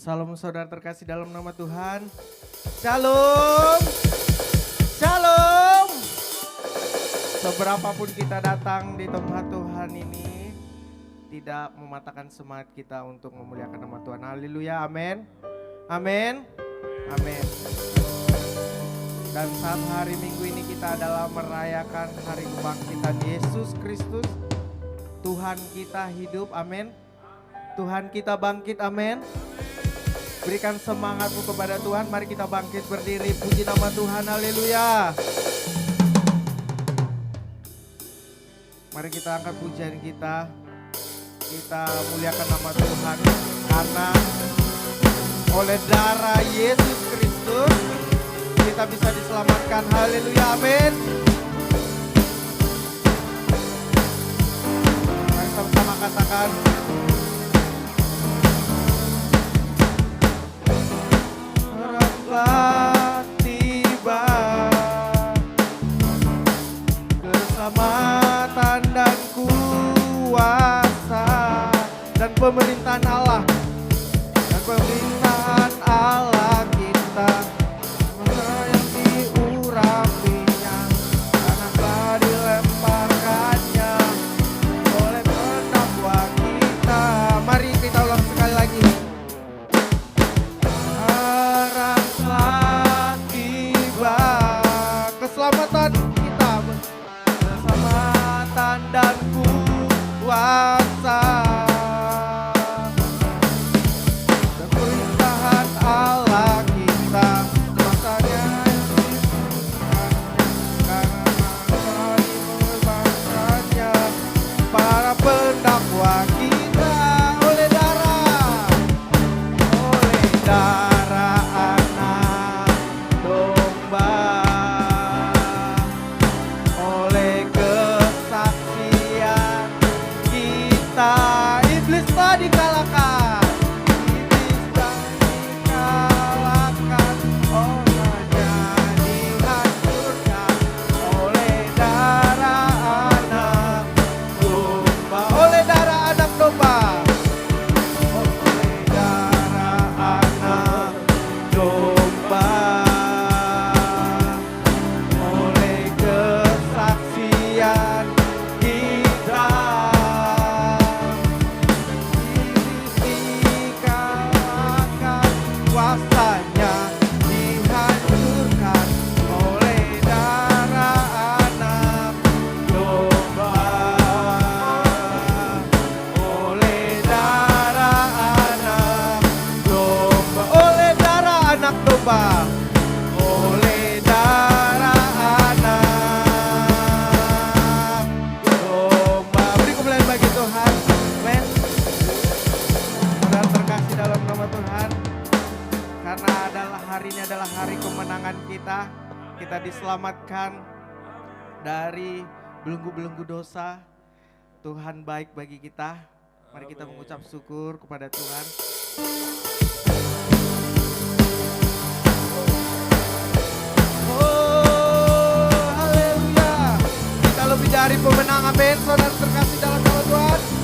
Salam saudara terkasih dalam nama Tuhan. Shalom. Shalom. Seberapapun kita datang di tempat Tuhan ini, tidak mematahkan semangat kita untuk memuliakan nama Tuhan. Haleluya, amin. Amin. Amin. Dan saat hari Minggu ini kita adalah merayakan hari kebangkitan Yesus Kristus. Tuhan kita hidup, amin. Tuhan kita bangkit, amin. Berikan semangatmu kepada Tuhan. Mari kita bangkit berdiri, puji nama Tuhan, haleluya. Mari kita angkat pujian kita. Kita muliakan nama Tuhan. Karena oleh darah Yesus Kristus kita bisa diselamatkan, haleluya, amin. Mari sama-sama katakan. Tiba keselamatan dan kuasa dan pemerintahan Allah kita yang diurapinya karena telah dilemparkannya oleh pendakwa kita. Mari kita ulang sekali lagi. Keselamatan kita, keselamatan dan kuasa dan perintahan Allah kita, masanya karena dibangsanya para pendakwa kita oleh darah anak domba. Iblis telah dikalahkan, orangnya dihancurkan oleh darah anak domba, oleh darah anak domba, oleh darah anak domba, oleh kesaksian kita. Kuasanya dihancurkan oleh darah anak domba, oleh darah anak domba, oleh darah anak domba, oleh darah anak domba. Beri kemuliaan bagi Tuhan. Amen. Saudara terkasih dalam nama Tuhan. Karena hari ini adalah hari kemenangan kita. Kita diselamatkan dari belenggu-belenggu dosa. Tuhan baik bagi kita. Mari kita mengucap syukur kepada Tuhan. Oh, haleluya. Kita lebih dari pemenang, amin. Saudara terkasih dalam nama Tuhan.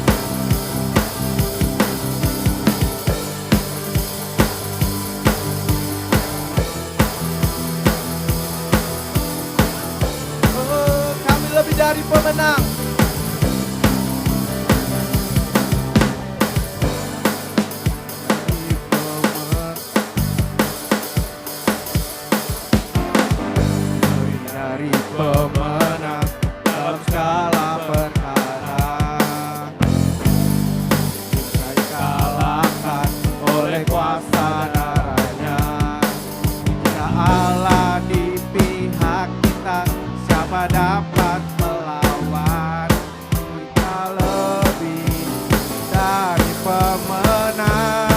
Lebih dari pemenang. Lebih dari pemenang dalam segala perkara. Kita dikalahkan oleh kuasa darahnya. Jika Allah di pihak kita, siapa dapat melawan? Kita lebih dari pemenang,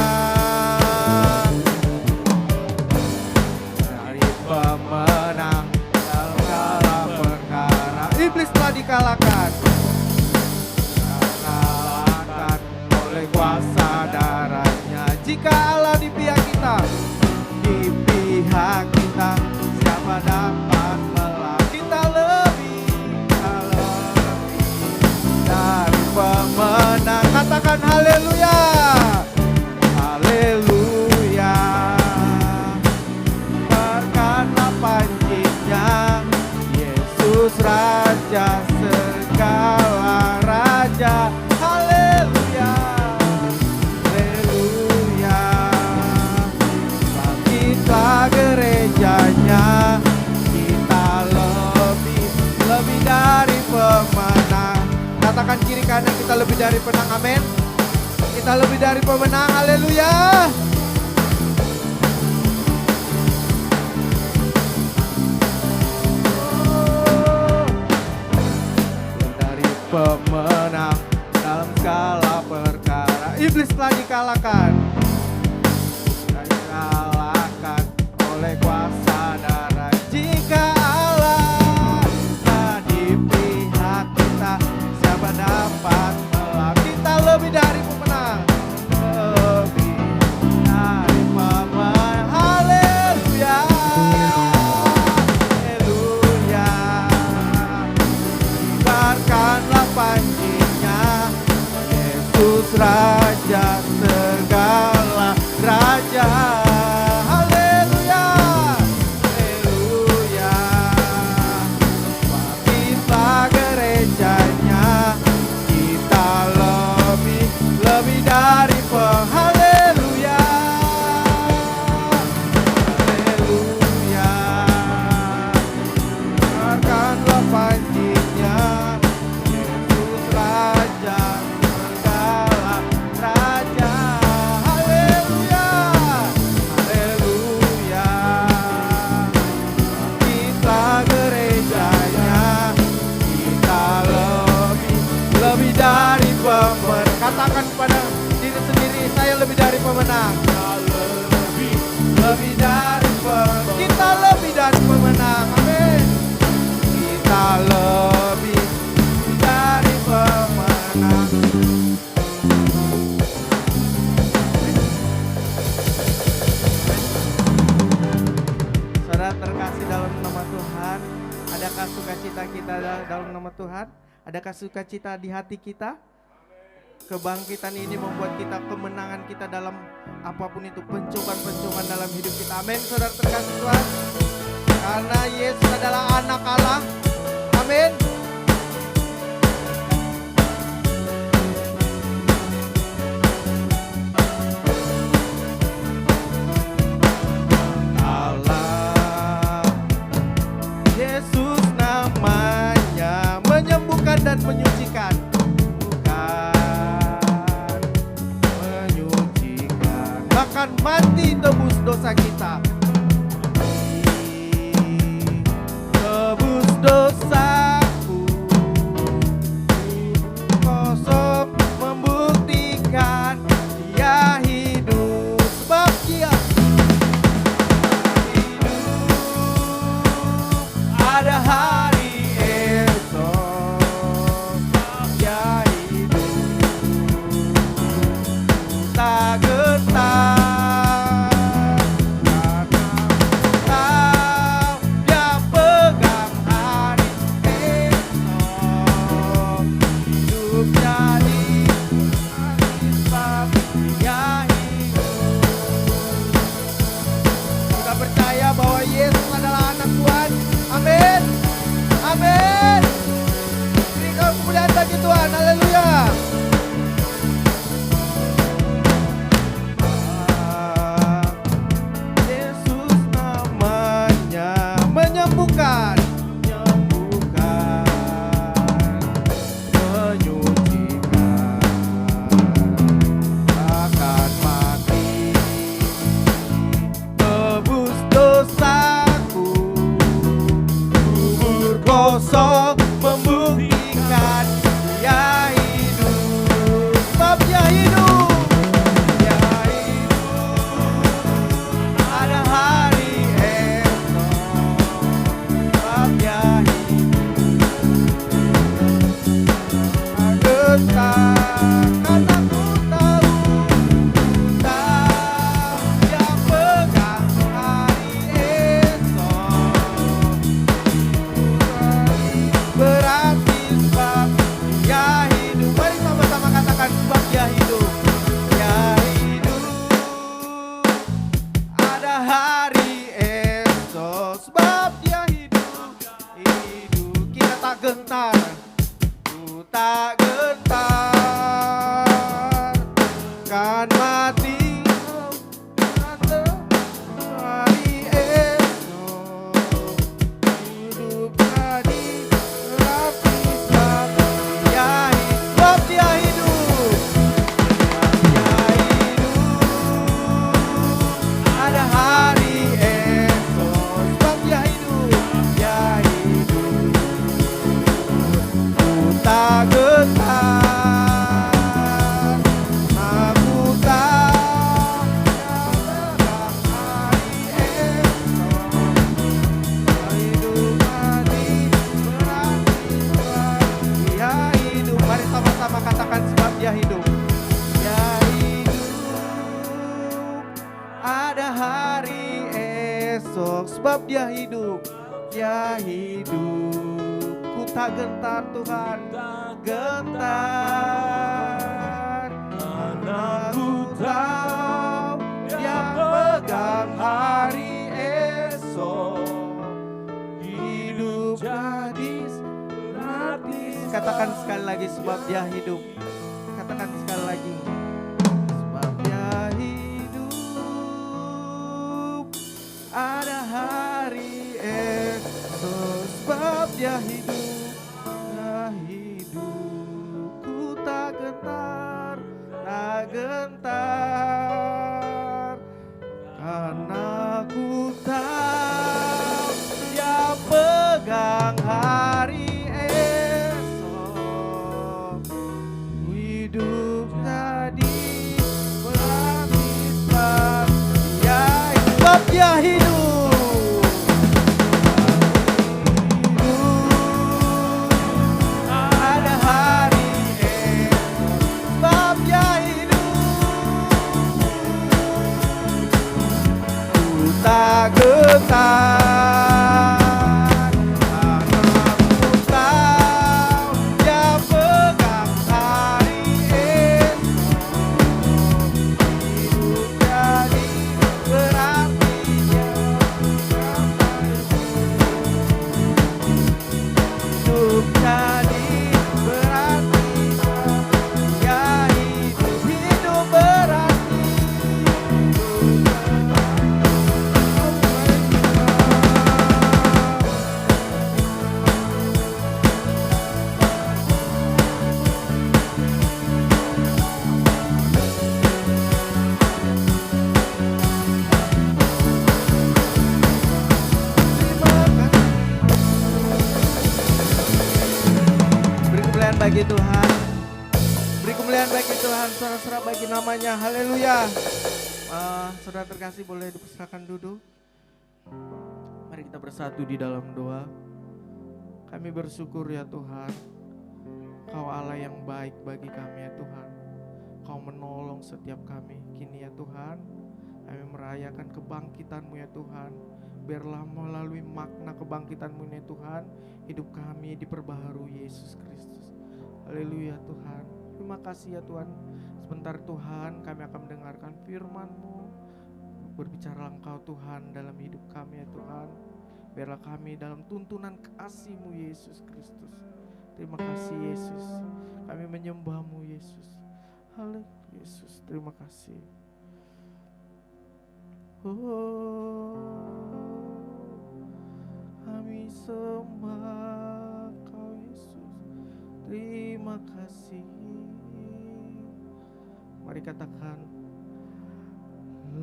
dari pemenang dalam segala perkara. Iblis telah dikalahkan, dikalahkan oleh kuasa darahnya. Jika Allah di pihak kita, siapa dapat melawan? Kita lebih dari pemenang. Katakan haleluya, haleluya. karena kita lebih dari penang. Amin. Kita lebih dari pemenang. Haleluya. Dari pemenang dalam segala perkara. Iblis telah dikalahkan. Dan dikalahkan oleh kuasa darah. Jika Allah di pihak kita, siapa dapat melawan? Kita lebih dari pemenang. Lebih dari pemenang. Haleluya. Haleluya. Kibarkanlah panjinya, Yesus Raja segala raja. Haleluya. Haleluya. Baptislah gerejanya, kita lebih dari haleluya. Haleluya. Biarkanlah panjinya, Yesus Raja segala raja. Haleluya. Haleluya. Baptislah gerejanya, kita lebih dari pemenang. Katakan pada diri sendiri, saya lebih dari pemenang. Lebih dari pemenang. Kita lebih dari pemenang. Amin. Kita lebih dari pemenang. Saudara terkasih dalam nama Tuhan, adakah sukacita kita dalam nama Tuhan? Adakah sukacita di hati kita? Kebangkitan ini membuat kita, kemenangan kita dalam apapun itu, pencobaan-pencobaan dalam hidup kita. Amin, saudara terkasih Tuhan. Karena Yesus adalah anak Allah. Amin. Allah, Yesus namanya, menyembuhkan dan menyucikan. Bahkan mati tebus dosa kita. Tebus dosaku, kosong membuktikan dia hidup. Sebab dia hidup, ada hari esok. Dia hidup, tak gentar. Amin. Berikan kemuliaan bagi Tuhan. Haleluya. Yesus namanya, menyembuhkan, menyucikan, akan mati, tebus dosaku, kubur kosong membuktikan dia hidup. Sebab dia hidup, dia hidup, ada hari esok. Sebab dia hidup, getar karena ku tahu, dia pegang hari esok. Berarti sebab dia hidup. Mari sama-sama katakan, sebab dia hidup. Dia hidup, ada hari esok. Sebab dia hidup, hidup. Kita tak gentar, ku tak gentar, kan mati hari esok. Hidup tadi, tapi sebab dia hidup. esok, sebab dia hidup. Dia hidup, ku tak gentar Tuhan, tak gentar. Karena ku tahu dia pegang hari esok. Hidup gadis gratis. Katakan sekali lagi, sebab dia hidup. Katakan sekali lagi, sebab dia hidup. Ada hari esok, sebab dia hidup. Dia hidup, ku tak gentar, tak gentar. Karena ku tahu dia pegang hari esok. Hidup tadi berhabislah. Ya, sebab dia hidup. Ada hari esok, sebab dia hidup. Ku tak gentar. Bagi Tuhan, beri kemuliaan bagi Tuhan, saudara-saudara, bagi namanya, haleluya. Saudara terkasih, boleh dipersilakan duduk. Mari kita bersatu di dalam doa. Kami bersyukur ya Tuhan, Kau Allah yang baik bagi kami ya Tuhan. Kau menolong setiap kami. Kini ya Tuhan, kami merayakan kebangkitan-Mu ya Tuhan. Biarlah melalui makna kebangkitan-Mu ya Tuhan, hidup kami diperbaharui Yesus Kristus. Haleluya Tuhan. Terima kasih ya Tuhan. Sebentar Tuhan, kami akan mendengarkan firman-Mu. Berbicaralah Engkau Tuhan dalam hidup kami ya Tuhan. Biarlah kami dalam tuntunan kasih-Mu Yesus Kristus. Terima kasih Yesus. Kami menyembah-Mu Yesus. Haleluya Yesus. Terima kasih. Kami sembah Kau Yesus. Terima kasih. Mari katakan,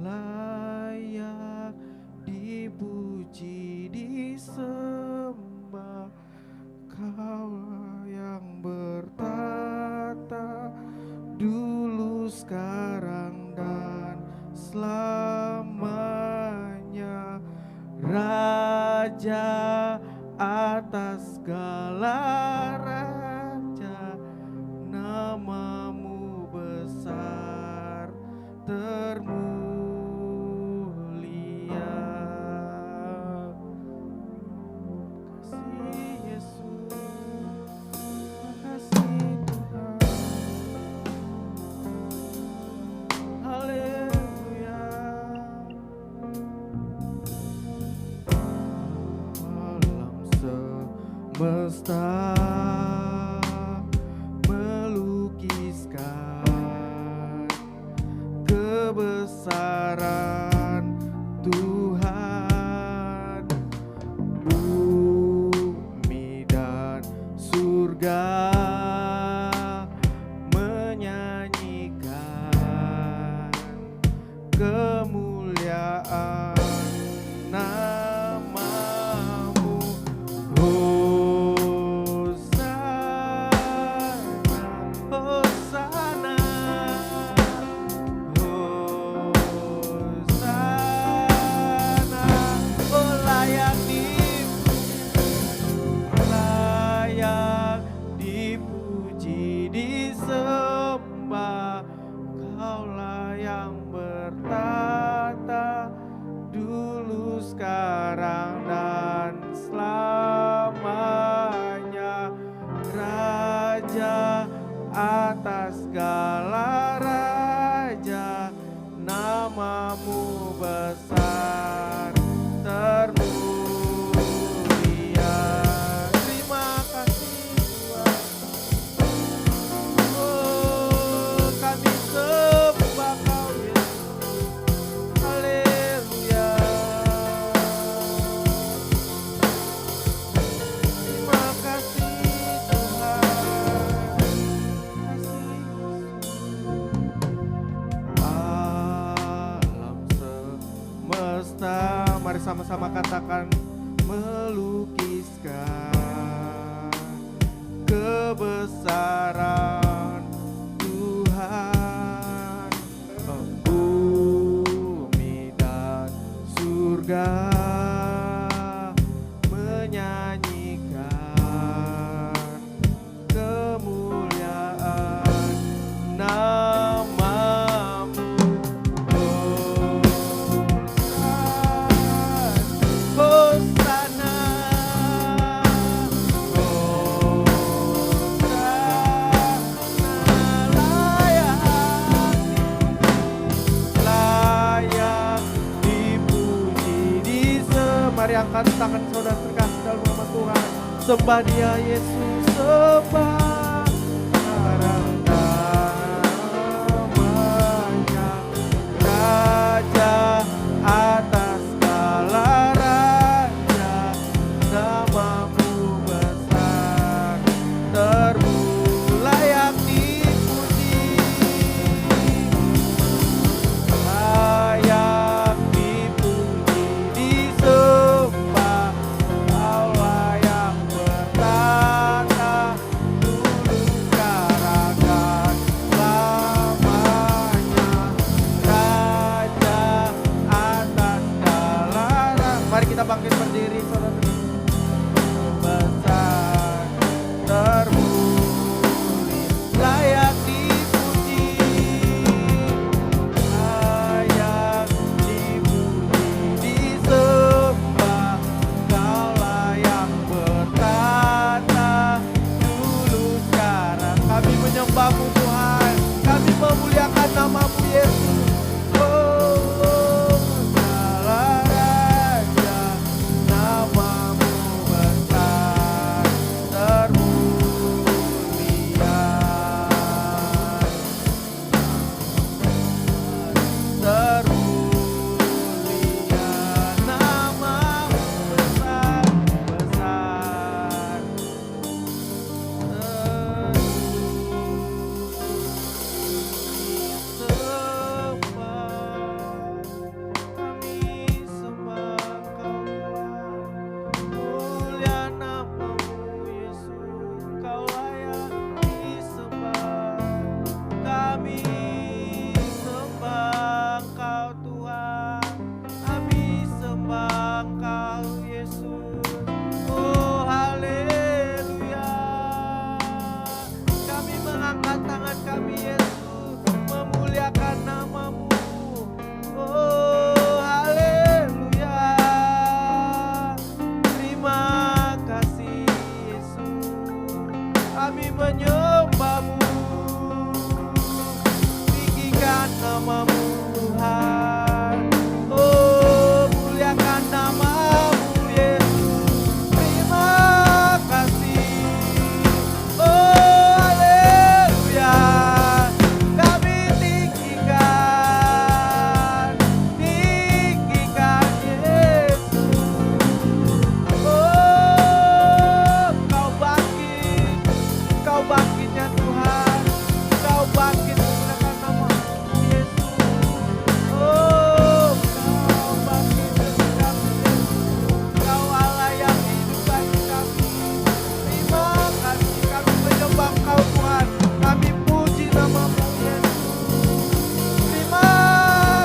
layak dipuji disembah, Kau yang bertata dulu, sekarang dan selamanya. Raja atas segala raja, nama-Mu besar termulia. Kasih Yesus, kasih Tuhan. Haleluya. Alam semesta melukiskan kebesaran Tuhan. Bumi dan surga menyanyikan kemuliaan nama-Mu. Hosana, Hosana, oh layak dipuji disembah. Kaulah yang bertata namamu besar, termulia. Terima kasih Tuhan. Oh, kami sembah Kau Yesus. Haleluya. Terima kasih Tuhan. Kasih alam semesta, mari sama-sama katakan, melukiskan kebesaran Tuhan. Bumi dan surga menyanyikan kemuliaan namamu. Hosana, layak dipuji. Mari angkat tangan saudara terkasih dalam nama Tuhan. Sembah Dia Yesus, sembah namanya, Raja atas segala raja, namamu besar, layak dipuji, layak dipuji, disembah. Kau layak bertata, tulus karakan lamanya, Raja atas segala raja. Mari kita bangkit berdiri, saudara. Besar, termulia, layak dipuji, layak dipuji, disembah. Kau layak bertata, tulus sekarang. Kami menyembah-Mu Tuhan, kami memuliakan nama-Mu Yesus. Oh, segala raja, namamu besar, termulia, termulia, namamu besar, besar, kami sembah Kau Tuhan, mulia namamu Yesus, Kau layak disembah. Kami sembah Kau Tuhan, kami sembah Kau Yesus. Oh haleluya. Kami mengangkat tangan kami Yesus, memuliakan namamu. Oh haleluya. Terima kasih Yesus, kami menyembah-Mu. Tinggikan namamu Tuhan. Oh muliakan namamu Yesus. Terima kasih. Oh haleluya. Kami tinggikan, tinggikan Yesus. Oh Kau bangkit, Kau bangkitnya Tuhan, Kau bangkit menggunakan nama-Mu Yesus. Oh Kau bangkit bagi kami Yesus, Kau Allah yang hidup bagi kami. Terima kasih, kami menyembah Kau Tuhan, kami puji nama-Mu Yesus. Terima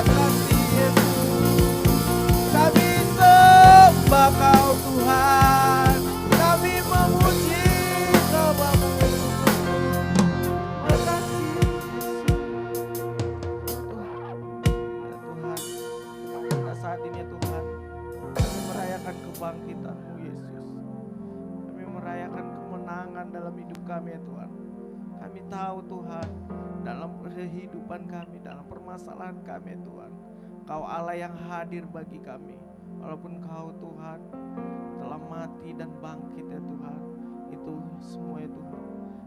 kasih Yesus, kami sembah Kau Tuhan, kami memuji nama-Mu. Terima kasih Yesus. Tuhan, pada saat ini ya Tuhan, kami merayakan kebangkitan-Mu Yesus. Kami merayakan kemenangan dalam hidup kami ya Tuhan. Kami tahu Tuhan, dalam kehidupan kami, dalam permasalahan kami Tuhan. Kau Allah yang hadir bagi kami. Walaupun Kau Tuhan telah mati dan bangkit ya Tuhan, itu semua ya Tuhan.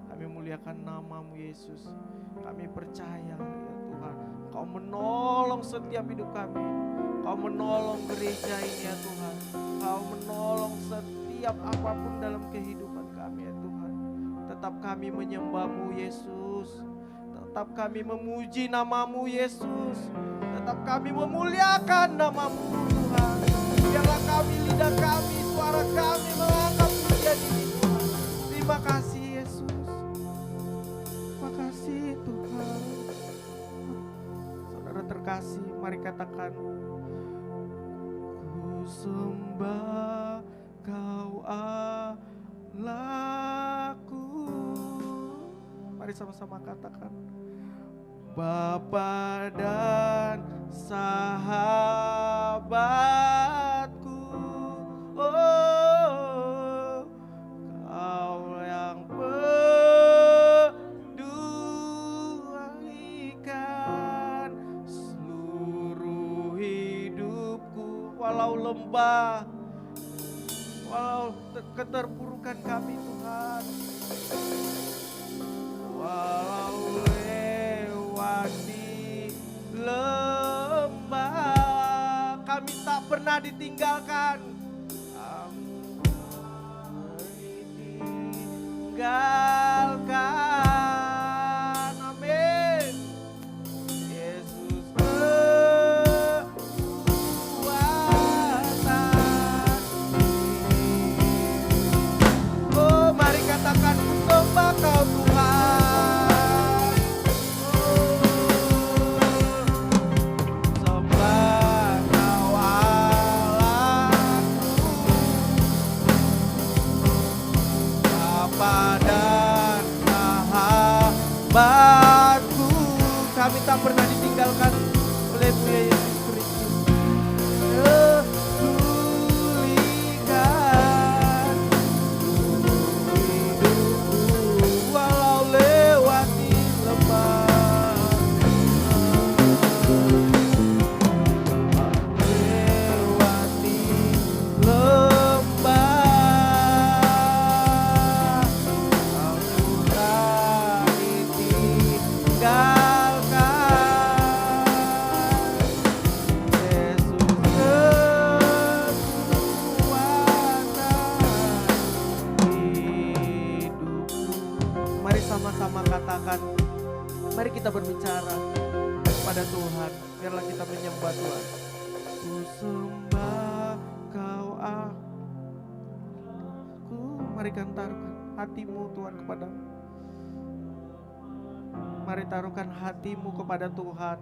Kami muliakan nama-Mu Yesus. Kami percaya ya Tuhan, Kau menolong setiap hidup kami. Kau menolong gereja ini ya Tuhan. Kau menolong setiap apapun dalam kehidupan kami ya Tuhan. Tetap kami menyembah-Mu Yesus. Tetap kami memuji nama-Mu Yesus. Tetap kami memuliakan nama-Mu Tuhan. Biarlah kami, lidah kami, suara kami mengangkat pujian ini Tuhan. Terima kasih Yesus. Terima kasih Tuhan. Saudara terkasih, mari katakan, ku sembah Kau Allahku. Mari sama-sama katakan, Bapa dan sahabatku. Oh, Kau yang pedulikan seluruh hidupku. Walau lembah, walau keterpurukan kami Tuhan, walau lewati lembah, kami tak pernah ditinggalkan. Tinggalkan, amin. Yesus kekuatan. Oh, mari katakan, ku sembah Kau Tuhan. Oh, sembah Kau Allahku, Bapa dan sahabatku. Kami tak pernah ditinggalkan oleh-Mu ya Yesus Kristus. Pulihkan hidupku walau lewati lembah, lewati lembah, Kau tak ditinggalkan. Yesus kekuatan hidupku. Mari sama-sama katakan, mari kita berbicara kepada Tuhan. Biarlah kita menyembah Tuhan. Ku sembah Kau aku. Mari kan taruhkan hatimu Tuhan kepadamu. Mari taruhkan hatimu kepada Tuhan.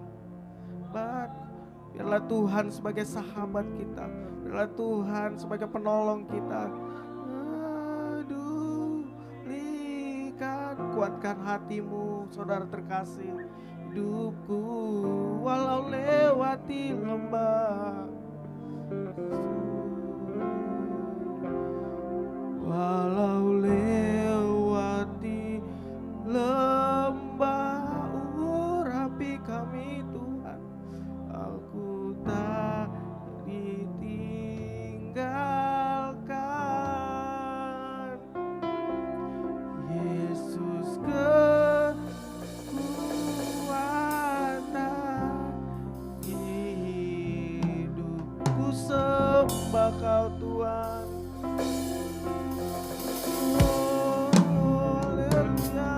Biarlah Tuhan sebagai sahabat kita. Biarlah Tuhan sebagai penolong kita. Aduh, kuatkan hatimu, saudara terkasih. Hidupku walau lewati lembah, walau lewati lembah, urapi kami Tuhan. Aku tak ditinggalkan. Yesus kekuatan hidupku, sembah Kau Tuhan. Oh, haleluya.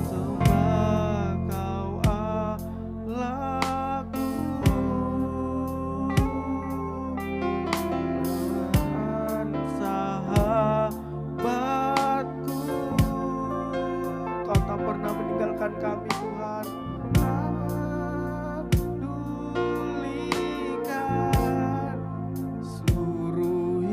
Sembah Kau Allahku, dan sahabatku. Kau tak pernah meninggalkan kami Tuhan. Pedulikan seluruh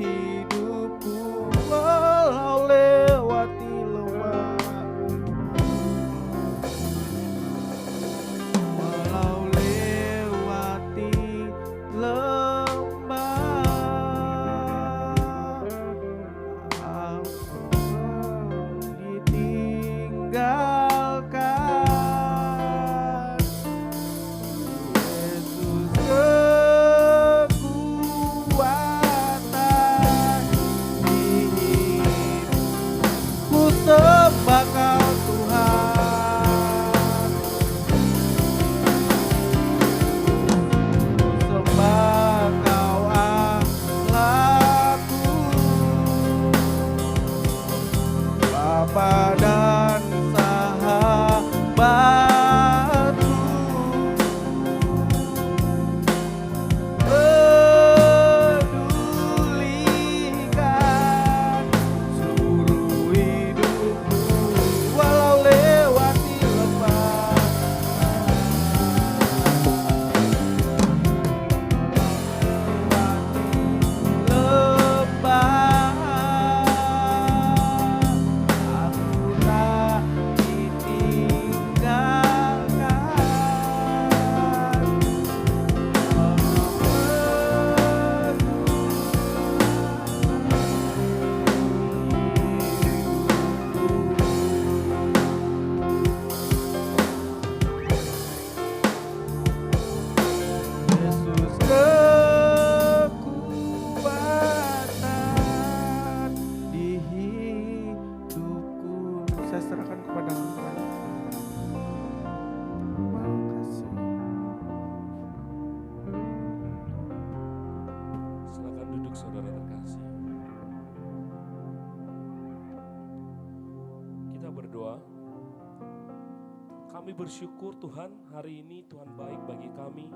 Kami bersyukur Tuhan, hari ini Tuhan baik bagi kami.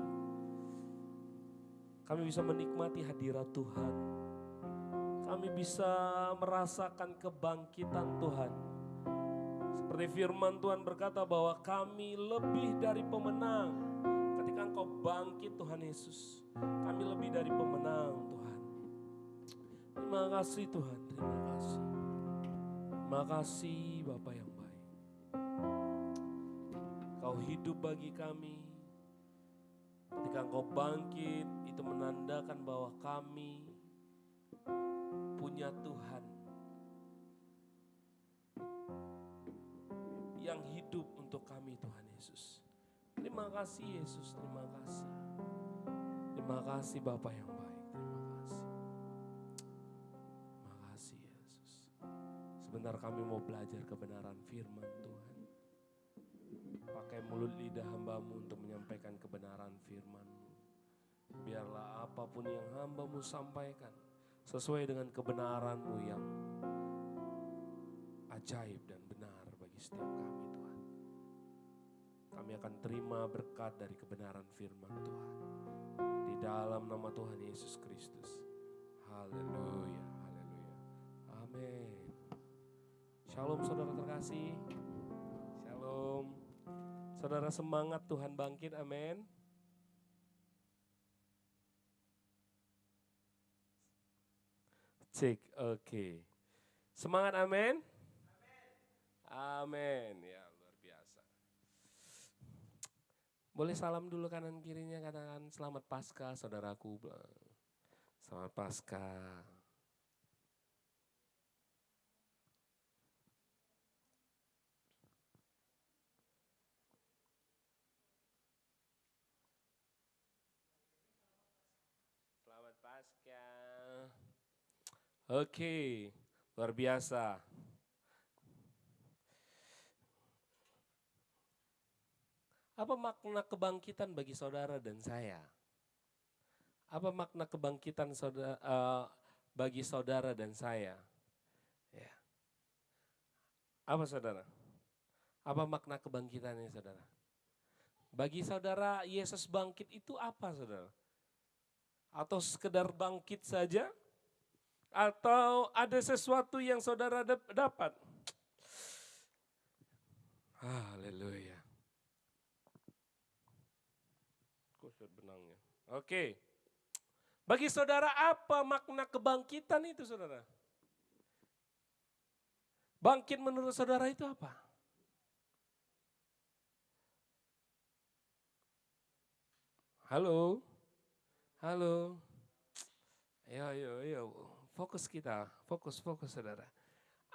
Kami bisa menikmati hadirat Tuhan. Kami bisa merasakan kebangkitan Tuhan. Seperti firman Tuhan berkata bahwa kami lebih dari pemenang. Ketika Engkau bangkit Tuhan Yesus, kami lebih dari pemenang Tuhan. Terima kasih Tuhan, terima kasih. Terima kasih Bapa yang baik. Kau hidup bagi kami. Ketika Engkau bangkit, itu menandakan bahwa kami punya Tuhan yang hidup untuk kami, Tuhan Yesus. Terima kasih Yesus, terima kasih. Terima kasih Bapa yang baik, terima kasih. Terima kasih Yesus. Sebentar kami mau belajar kebenaran firman Tuhan. Pakai mulut lidah hamba-Mu untuk menyampaikan kebenaran firman-Mu. Biarlah apapun yang hamba-Mu sampaikan sesuai dengan kebenaran-Mu yang ajaib dan benar bagi setiap kami Tuhan. Kami akan terima berkat dari kebenaran firman Tuhan. Di dalam nama Tuhan Yesus Kristus. Haleluya, haleluya. Amin. Shalom saudara terkasih. Shalom. Saudara semangat Tuhan bangkit, amin. Cek, oke. Semangat, amin. Amin, ya luar biasa. Boleh salam dulu kanan kirinya, katakan selamat Paskah saudaraku. Selamat Paskah. Selamat Paskah. Oke, luar biasa. Apa makna kebangkitan bagi saudara dan saya? Apa makna kebangkitan bagi saudara dan saya? Ya. Apa saudara? Apa makna kebangkitannya saudara? Bagi saudara Yesus bangkit itu apa saudara? Atau sekedar bangkit saja? Atau ada sesuatu yang saudara dapat? Haleluya. Kusut benangnya. Oke. Bagi saudara apa makna kebangkitan itu saudara? Bangkit menurut saudara itu apa? Halo? Halo? Ayo. Fokus kita, fokus saudara.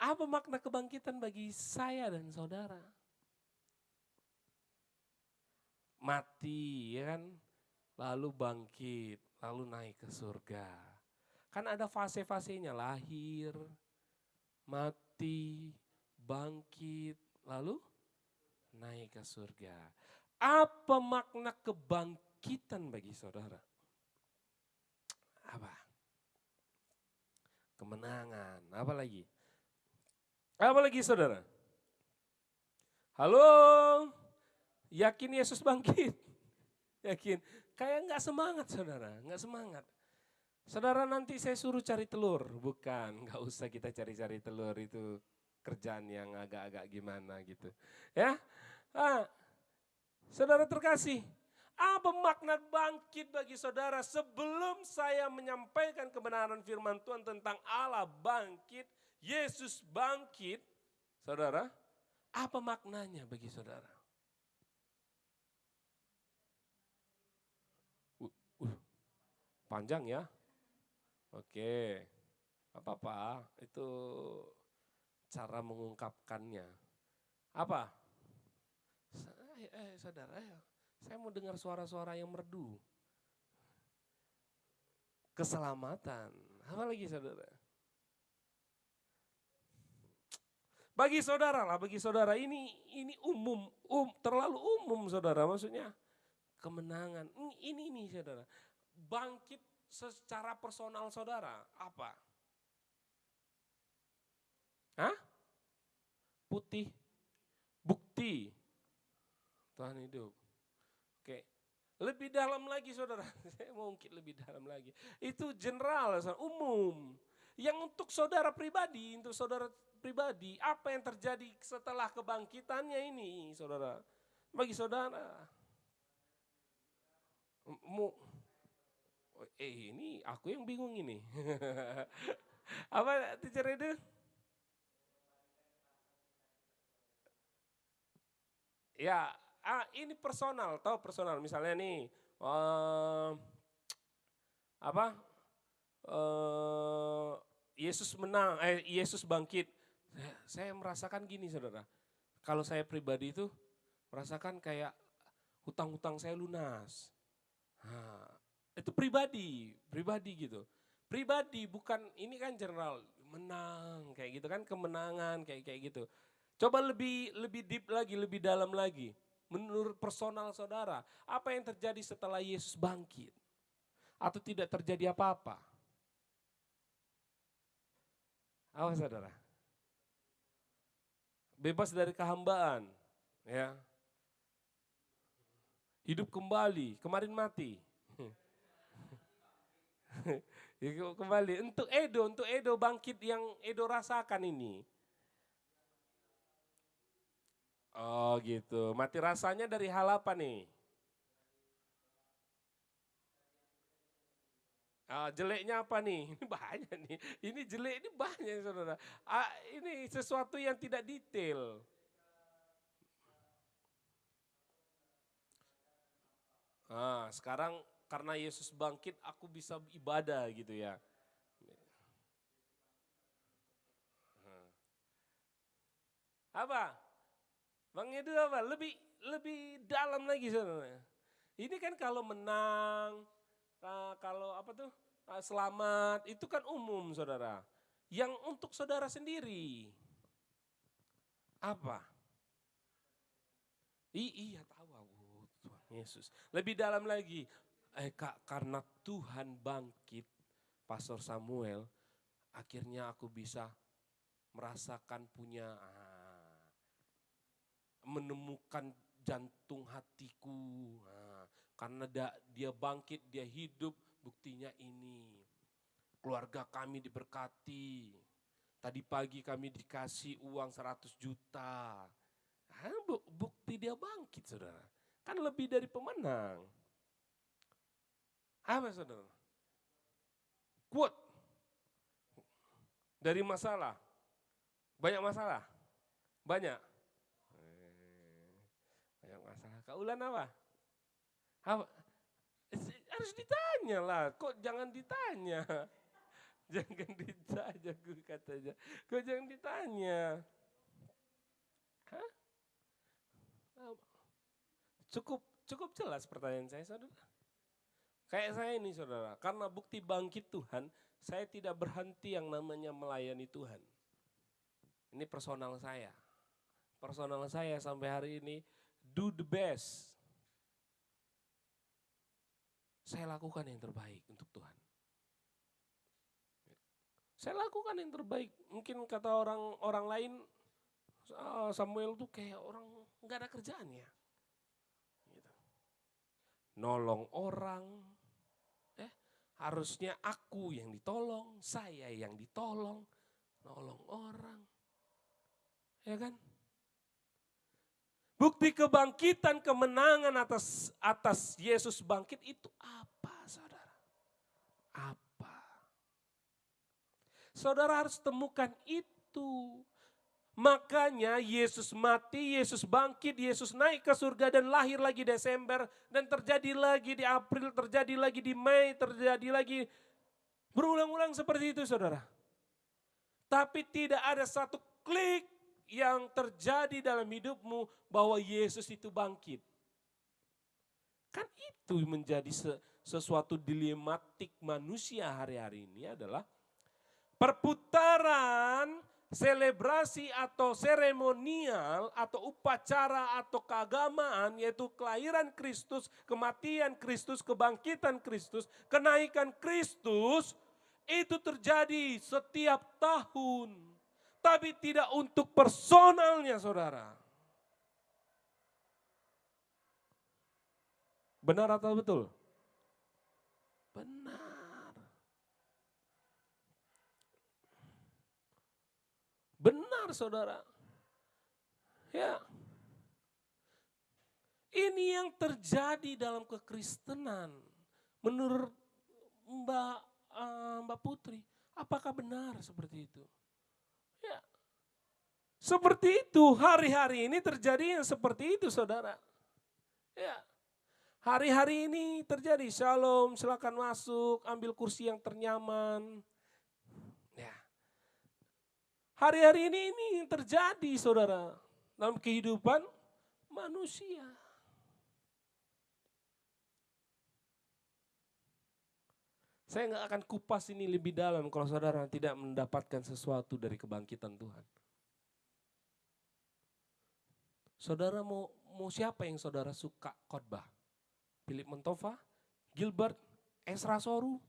Apa makna kebangkitan bagi saya dan saudara? Mati, ya kan? Lalu bangkit, lalu naik ke surga. Kan ada fase-fasenya, lahir, mati, bangkit, lalu naik ke surga. Apa makna kebangkitan bagi saudara? Apa? Kemenangan, apa lagi? Apa lagi saudara? Halo? Yakin Yesus bangkit? Yakin? Kayak nggak semangat saudara, nggak semangat. Saudara nanti saya suruh cari telur, bukan, nggak usah kita cari-cari telur itu kerjaan yang agak-agak gimana gitu. Ya, saudara terkasih, apa makna bangkit bagi saudara sebelum saya menyampaikan kebenaran firman Tuhan tentang Allah bangkit, Yesus bangkit, saudara, apa maknanya bagi saudara? Panjang ya? Oke, apa-apa, itu cara mengungkapkannya. Apa? Saudara, saya mau dengar suara-suara yang merdu. Keselamatan, apa lagi saudara? Bagi saudara ini umum, terlalu umum saudara, maksudnya kemenangan. Ini saudara, bangkit secara personal saudara, apa? Hah? Putih, bukti. Tuhan hidup. Oke. Lebih dalam lagi saudara, saya mau ungkit lebih dalam lagi. Itu general, umum. Yang untuk saudara pribadi, apa yang terjadi setelah kebangkitannya ini saudara. Bagi saudara. Ini aku yang bingung ini. Apa teacher itu? Ya, ini personal, tahu personal. Misalnya nih, Yesus menang, Yesus bangkit. Saya merasakan gini saudara, kalau saya pribadi itu merasakan kayak hutang-hutang saya lunas. Nah, itu pribadi gitu. Pribadi bukan, ini kan general, menang kayak gitu kan, kemenangan kayak gitu. Coba lebih deep lagi, lebih dalam lagi. Menurut personal saudara, apa yang terjadi setelah Yesus bangkit? Atau tidak terjadi apa-apa? Apa saudara? Bebas dari kehambaan, ya. Hidup kembali, kemarin mati. Kembali untuk Edo bangkit yang Edo rasakan ini. Oh gitu, mati rasanya dari hal apa nih? Jeleknya apa nih? Ini banyak nih. Ini jelek ini banyak saudara. Ini sesuatu yang tidak detail. Sekarang karena Yesus bangkit aku bisa ibadah gitu ya. Apa? Bang Edu apa? Lebih dalam lagi saudara. Ini kan kalau menang, kalau apa tuh selamat, itu kan umum saudara. Yang untuk saudara sendiri, apa? Iya tahu Tuhan Yesus. Lebih dalam lagi, karena Tuhan bangkit, Pastor Samuel, akhirnya aku bisa merasakan punya, menemukan jantung hatiku. Karena dia bangkit, dia hidup, buktinya ini. Keluarga kami diberkati. Tadi pagi kami dikasih uang 100 juta. Bukti dia bangkit saudara. Kan lebih dari pemenang. Apa saudara? Quote. Dari masalah. Banyak masalah? Banyak. Banyak masalah. Kak Ulan apa? Harus ditanya lah, kok jangan ditanya. Jangan ditanya, gue katanya. Kok jangan ditanya. Hah? Cukup jelas pertanyaan saya saudara. Kayak saya ini saudara, karena bukti bangkit Tuhan, saya tidak berhenti yang namanya melayani Tuhan. Ini personal saya. Personal saya sampai hari ini, do the best. Saya lakukan yang terbaik untuk Tuhan. Saya lakukan yang terbaik. Mungkin kata orang lain, Samuel tuh kayak orang nggak ada kerjaannya. Gitu. Nolong orang, harusnya aku yang ditolong, saya yang ditolong, nolong orang. Ya kan? Bukti kebangkitan, kemenangan atas Yesus bangkit itu apa saudara? Apa? Saudara harus temukan itu. Makanya Yesus mati, Yesus bangkit, Yesus naik ke surga dan lahir lagi Desember. Dan terjadi lagi di April, terjadi lagi di Mei, terjadi lagi. Berulang-ulang seperti itu saudara. Tapi tidak ada satu klik yang terjadi dalam hidupmu bahwa Yesus itu bangkit. Kan itu menjadi sesuatu dilematik manusia hari-hari ini adalah perputaran selebrasi atau seremonial atau upacara atau keagamaan yaitu kelahiran Kristus, kematian Kristus, kebangkitan Kristus, kenaikan Kristus itu terjadi setiap tahun. Tapi tidak untuk personalnya saudara. Benar atau betul? Benar. Benar saudara. Ya. Ini yang terjadi dalam kekristenan. Menurut Mbak Putri, apakah benar seperti itu? Ya. Seperti itu, hari-hari ini terjadi yang seperti itu saudara. Ya. Hari-hari ini terjadi, shalom, silakan masuk, ambil kursi yang ternyaman. Ya. Hari-hari ini yang terjadi saudara, dalam kehidupan manusia. Saya nggak akan kupas ini lebih dalam kalau saudara tidak mendapatkan sesuatu dari kebangkitan Tuhan. Saudara mau siapa yang saudara suka khotbah? Philip Mentova, Gilbert, Ezra Soru,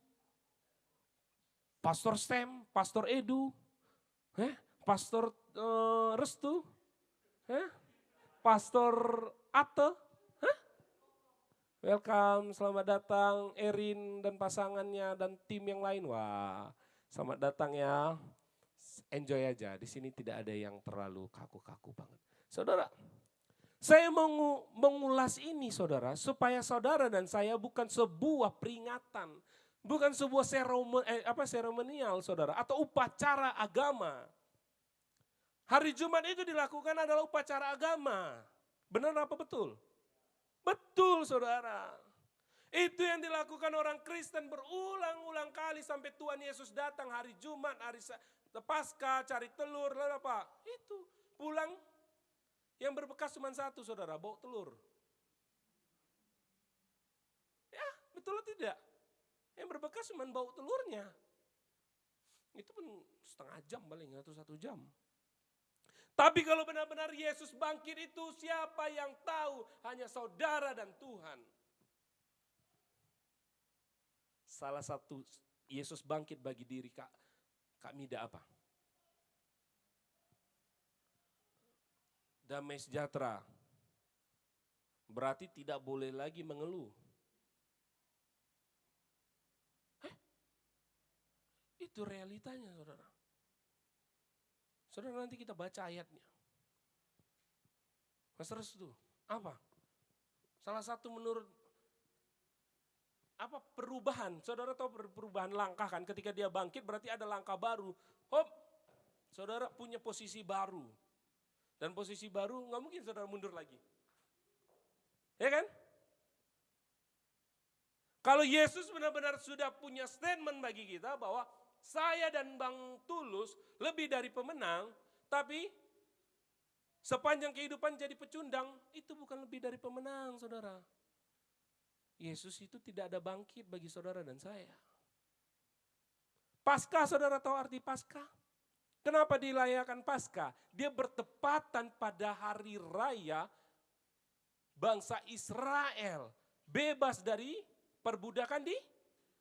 Pastor Stem, Pastor Edu, Pastor Restu, Pastor Ate, welcome, selamat datang Erin dan pasangannya dan tim yang lain. Wah, selamat datang ya. Enjoy aja, di sini tidak ada yang terlalu kaku-kaku banget. Saudara, saya mau mengulas ini saudara, supaya saudara dan saya bukan sebuah peringatan, bukan sebuah seremonial saudara, atau upacara agama. Hari Jumat itu dilakukan adalah upacara agama. Benar apa betul? Betul saudara. Itu yang dilakukan orang Kristen berulang-ulang kali sampai Tuhan Yesus datang hari Jumat, hari Paskah, cari telur, lalu apa? Itu pulang. Yang berbekas cuma satu saudara, bawa telur. Ya, betul atau tidak? Yang berbekas cuma bawa telurnya. Itu pun setengah jam paling, atau 1 jam. Tapi kalau benar-benar Yesus bangkit itu siapa yang tahu? Hanya saudara dan Tuhan. Salah satu Yesus bangkit bagi diri Kak Mida apa? Damai sejahtera. Berarti tidak boleh lagi mengeluh. Itu realitanya saudara. Saudara nanti kita baca ayatnya. Mas Restu, apa? Salah satu menurut apa perubahan? Saudara tahu perubahan langkah kan? Ketika dia bangkit berarti ada langkah baru. Hop, saudara punya posisi baru. Dan posisi baru nggak mungkin saudara mundur lagi. Ya kan? Kalau Yesus benar-benar sudah punya statement bagi kita bahwa saya dan Bang Tulus lebih dari pemenang, tapi sepanjang kehidupan jadi pecundang, itu bukan lebih dari pemenang saudara. Yesus itu tidak ada bangkit bagi saudara dan saya. Paskah, saudara tahu arti Paskah? Kenapa dirayakan Paskah? Dia bertepatan pada hari raya bangsa Israel bebas dari perbudakan di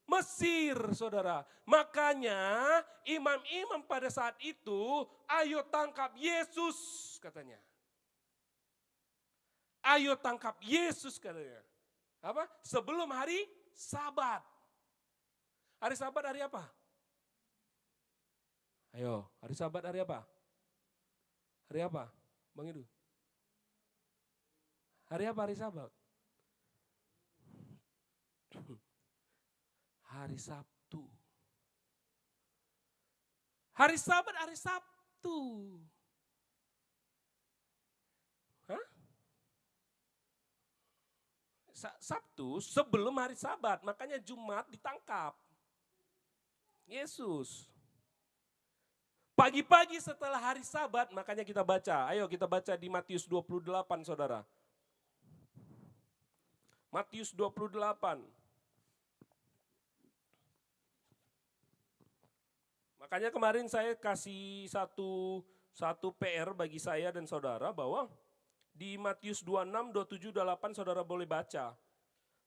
Mesir, saudara. Makanya imam-imam pada saat itu, ayo tangkap Yesus katanya. Ayo tangkap Yesus katanya. Apa? Sebelum hari Sabat. Hari Sabat hari apa? Ayo, hari Sabat hari apa? Hari apa? Bang Idu. Hari apa hari Sabat? Hari Sabtu. Hari Sabat hari Sabtu. Hah? Sabtu sebelum hari Sabat, makanya Jumat ditangkap. Yesus. Pagi-pagi setelah hari Sabat, makanya kita baca. Ayo kita baca di Matius 28 saudara. Matius 28. Makanya kemarin saya kasih satu PR bagi saya dan saudara bahwa di Matius 26, 27, 28 saudara boleh baca.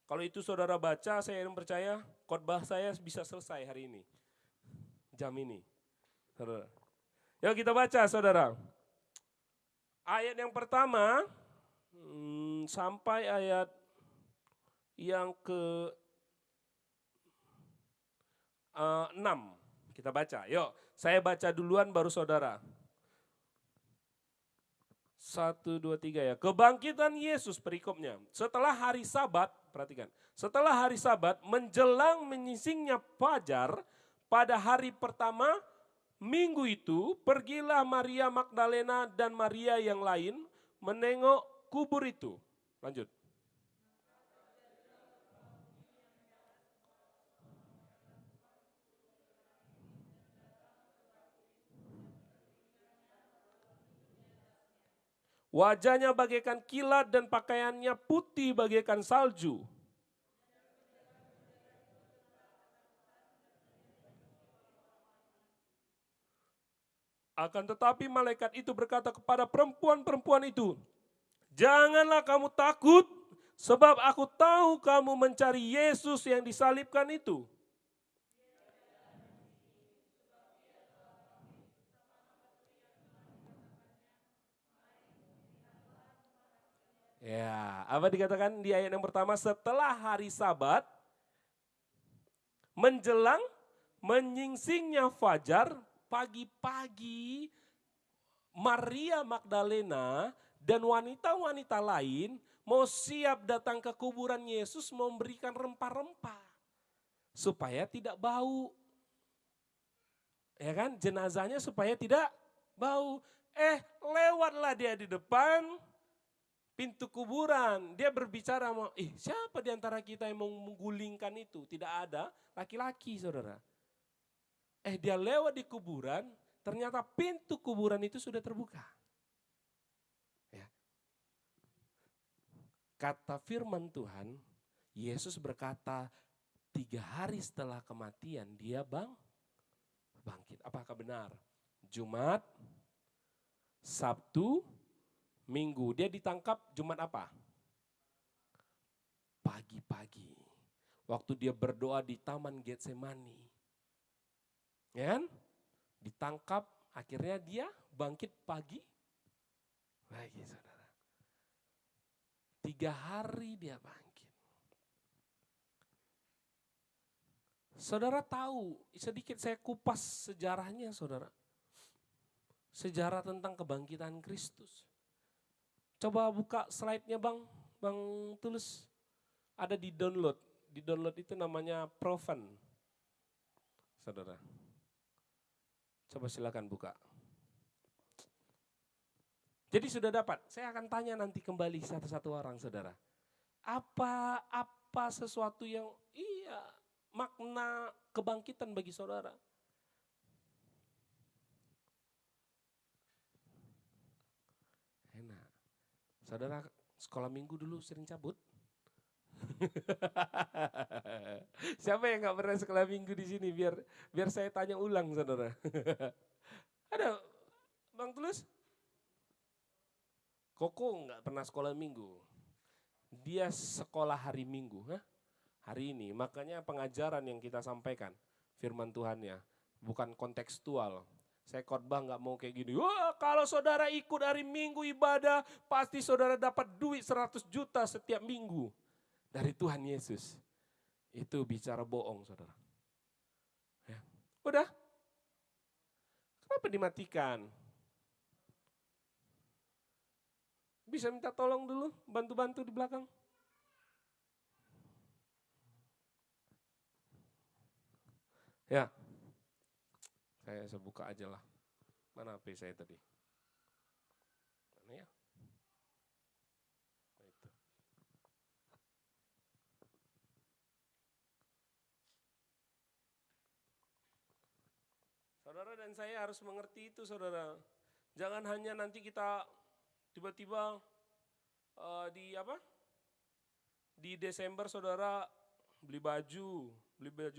Kalau itu saudara baca, saya percaya khotbah saya bisa selesai hari ini. Jam ini. Saudara. Yuk kita baca saudara. Ayat yang pertama sampai ayat yang ke 6. Kita baca, yuk saya baca duluan baru saudara. 1, 2, 3 ya. Kebangkitan Yesus perikopnya. Setelah hari Sabat, perhatikan. Setelah hari Sabat menjelang menyingsingnya fajar pada hari pertama minggu itu, pergilah Maria Magdalena dan Maria yang lain menengok kubur itu. Lanjut. Wajahnya bagaikan kilat dan pakaiannya putih bagaikan salju. Akan tetapi malaikat itu berkata kepada perempuan-perempuan itu, janganlah kamu takut, sebab aku tahu kamu mencari Yesus yang disalibkan itu. Ya, apa dikatakan di ayat yang pertama, setelah hari Sabat, menjelang menyingsingnya fajar, pagi-pagi Maria Magdalena dan wanita-wanita lain mau siap datang ke kuburan Yesus memberikan rempah-rempah supaya tidak bau. Ya kan, jenazahnya supaya tidak bau. Lewatlah dia di depan pintu kuburan. Dia berbicara, siapa di antara kita yang mau menggulingkan itu? Tidak ada, laki-laki saudara. Dia lewat di kuburan, ternyata pintu kuburan itu sudah terbuka. Ya. Kata firman Tuhan, Yesus berkata 3 hari setelah kematian dia bangkit. Apakah benar? Jumat, Sabtu, Minggu. Dia ditangkap Jumat apa? Pagi-pagi. Waktu dia berdoa di Taman Getsemani. Ya kan? Ditangkap, akhirnya dia bangkit pagi. Saudara. 3 hari dia bangkit. Saudara tahu, sedikit saya kupas sejarahnya saudara. Sejarah tentang kebangkitan Kristus. Coba buka slide-nya Bang Tulus. Ada di download. Di download itu namanya Proven. Saudara. Coba silakan buka. Jadi sudah dapat. Saya akan tanya nanti kembali satu-satu orang saudara. Apa sesuatu yang makna kebangkitan bagi saudara? Enak. Saudara sekolah minggu dulu sering cabut? Siapa yang nggak pernah sekolah minggu di sini? Biar saya tanya ulang, saudara. Ada, Bang Tulus? Koko nggak pernah sekolah minggu. Dia sekolah hari Minggu, hari ini. Makanya pengajaran yang kita sampaikan, firman Tuhannya, bukan kontekstual. Saya khotbah nggak mau kayak gini. Wah, kalau saudara ikut hari Minggu ibadah, pasti saudara dapat duit 100 juta setiap minggu. Dari Tuhan Yesus. Itu bicara bohong, saudara. Ya. Udah. Kenapa dimatikan? Bisa minta tolong dulu, bantu-bantu di belakang. Ya. Saya buka aja lah. Mana HP saya tadi? Mana ya? Itu. Saudara dan saya harus mengerti itu saudara. Jangan hanya nanti kita tiba-tiba di Desember saudara beli baju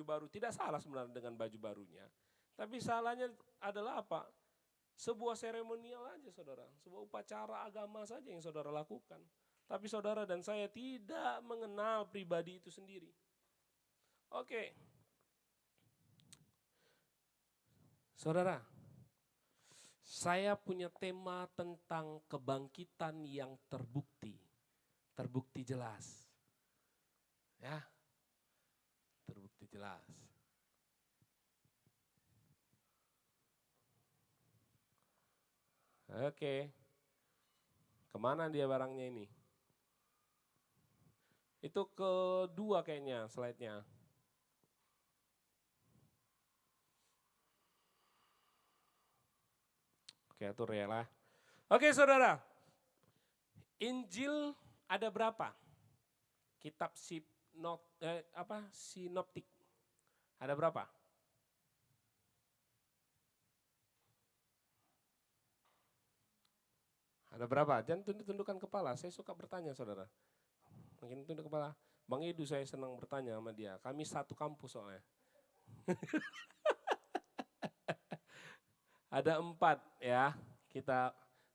baru. Tidak salah sebenarnya dengan baju barunya. Tapi salahnya adalah apa? Sebuah seremonial aja saudara. Sebuah upacara agama saja yang saudara lakukan. Tapi saudara dan saya tidak mengenal pribadi itu sendiri. Oke. Saudara, saya punya tema tentang kebangkitan yang terbukti. Terbukti jelas. Ya, terbukti jelas. Oke, kemana dia barangnya ini? Itu kedua kayaknya slide-nya. Oke, atur ya lah. Oke saudara, Injil ada berapa? Kitab sinoptik. Ada berapa? Ada berapa? Jangan tunduk-tundukkan kepala, saya suka bertanya saudara. Makin tunduk kepala. Bang Edu saya senang bertanya sama dia, kami satu kampus soalnya. Ada 4 ya,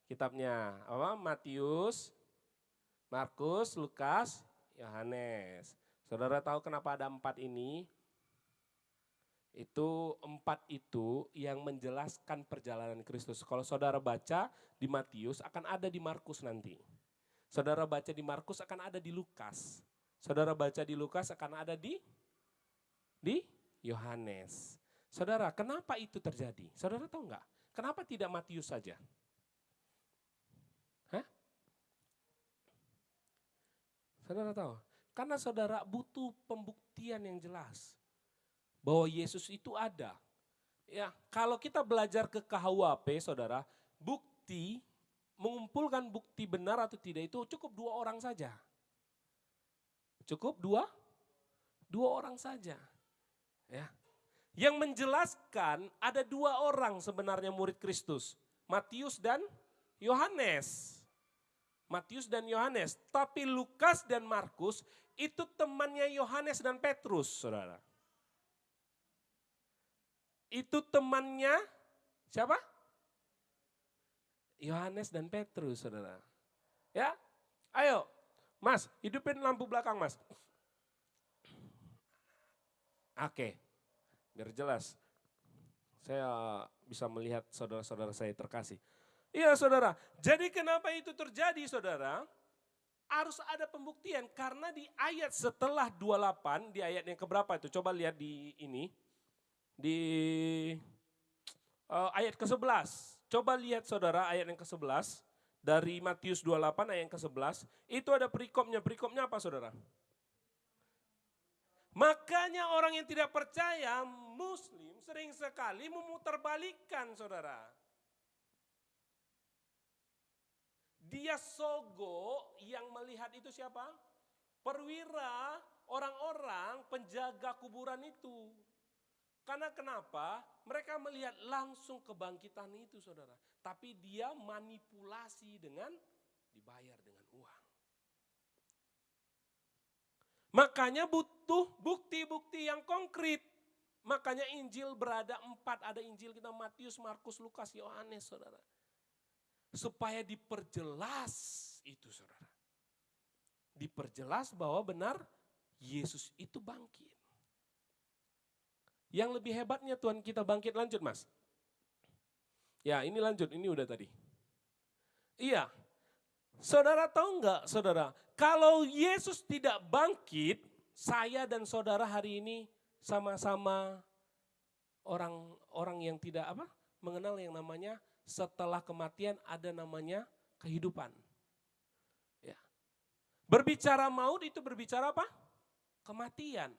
kitabnya. Apa? Matius, Markus, Lukas, Yohanes. Saudara tahu kenapa ada 4 ini? Itu 4 itu yang menjelaskan perjalanan Kristus. Kalau saudara baca di Matius akan ada di Markus nanti. Saudara baca di Markus akan ada di Lukas. Saudara baca di Lukas akan ada di Yohanes. Saudara, kenapa itu terjadi? Saudara tahu enggak? Kenapa tidak Matius saja? Hah? Saudara tahu? Karena saudara butuh pembuktian yang jelas bahwa Yesus itu ada. Ya, kalau kita belajar ke KUHP, saudara, bukti mengumpulkan bukti benar atau tidak itu cukup 2 orang saja. Cukup 2 orang saja. Ya. Yang menjelaskan ada 2 orang sebenarnya murid Kristus, Matius dan Yohanes. Matius dan Yohanes, tapi Lukas dan Markus itu temannya Yohanes dan Petrus, saudara. Itu temannya siapa? Yohanes dan Petrus, saudara. Ya, ayo, Mas, hidupin lampu belakang, Mas. Oke, biar jelas. Saya bisa melihat saudara-saudara saya terkasih. Iya saudara, jadi kenapa itu terjadi saudara? Harus ada pembuktian karena di ayat setelah 28, di ayat yang keberapa itu? Coba lihat di ini. Di ayat ke-11. Coba lihat saudara ayat yang ke-11. Dari Matius 28 ayat yang ke-11. Itu ada perikopnya. Perikopnya apa saudara? Makanya orang yang tidak percaya Muslim sering sekali memutarbalikkan saudara. Dia sogo yang melihat itu siapa? Perwira, orang-orang penjaga kuburan itu. Karena kenapa? Mereka melihat langsung kebangkitan itu saudara. Tapi dia manipulasi dengan dibayar dengan uang. Makanya butuh bukti-bukti yang konkret. Makanya Injil berada 4, ada Injil kita Matius, Markus, Lukas, Yohanes saudara. Supaya diperjelas itu saudara. Diperjelas bahwa benar Yesus itu bangkit. Yang lebih hebatnya Tuhan kita bangkit, lanjut Mas. Ya ini lanjut, ini udah tadi. Iya, saudara tahu enggak saudara, kalau Yesus tidak bangkit, saya dan saudara hari ini sama-sama orang yang tidak mengenal yang namanya setelah kematian ada namanya kehidupan. Ya. Berbicara maut itu berbicara apa? Kematian.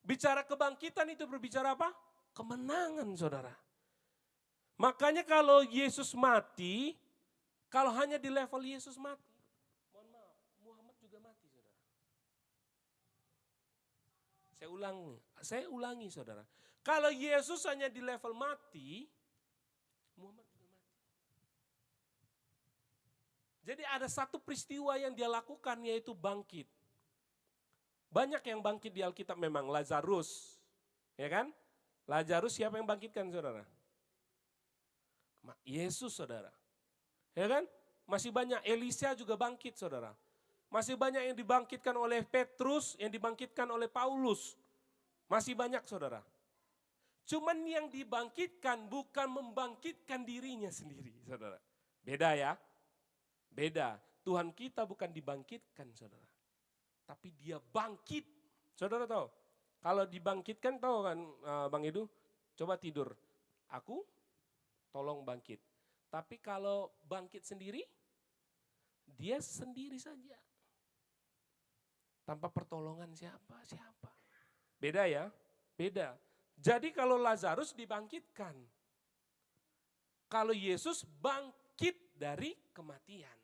Bicara kebangkitan itu berbicara apa? Kemenangan saudara. Makanya kalau Yesus mati, kalau hanya di level Yesus mati, mohon maaf, Muhammad juga mati saudara. Saya ulangi saudara. Kalau Yesus hanya di level mati, Muhammad juga mati. Jadi ada satu peristiwa yang dia lakukan yaitu bangkit. Banyak yang bangkit di Alkitab memang, Lazarus. Ya kan? Lazarus siapa yang bangkitkan saudara? Yesus saudara. Ya kan? Masih banyak, Elisa juga bangkit saudara. Masih banyak yang dibangkitkan oleh Petrus, yang dibangkitkan oleh Paulus. Masih banyak saudara. Cuman yang dibangkitkan bukan membangkitkan dirinya sendiri saudara. Beda ya. Beda. Tuhan kita bukan dibangkitkan saudara. tapi dia bangkit. Saudara tahu, kalau dibangkitkan tahu kan Bang Edu, coba tidur, aku tolong bangkit. Tapi kalau bangkit sendiri, dia sendiri saja. Tanpa pertolongan siapa? Beda ya, beda. Jadi kalau Lazarus dibangkitkan, kalau Yesus bangkit dari kematian.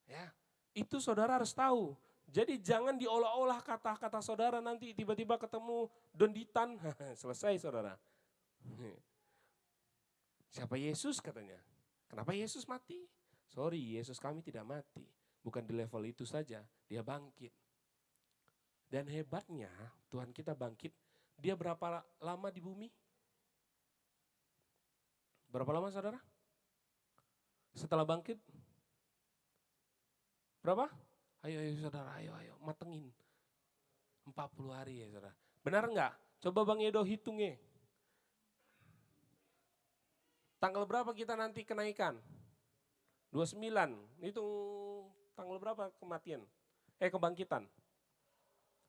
Ya, itu saudara harus tahu. Jadi jangan diolah-olah kata-kata saudara nanti tiba-tiba ketemu donditan, selesai saudara. Siapa Yesus katanya? Kenapa Yesus mati? Sorry, Yesus kami tidak mati. Bukan di level itu saja, dia bangkit. Dan hebatnya Tuhan kita bangkit, dia berapa lama di bumi? Berapa lama saudara? Setelah bangkit? Berapa? Ayo saudara, ayo matengin. 40 hari ya saudara. Benar enggak? Coba Bang Edo hitungnya. Tanggal berapa kita nanti kenaikan? 29, hitung tanggal berapa kematian? Kebangkitan?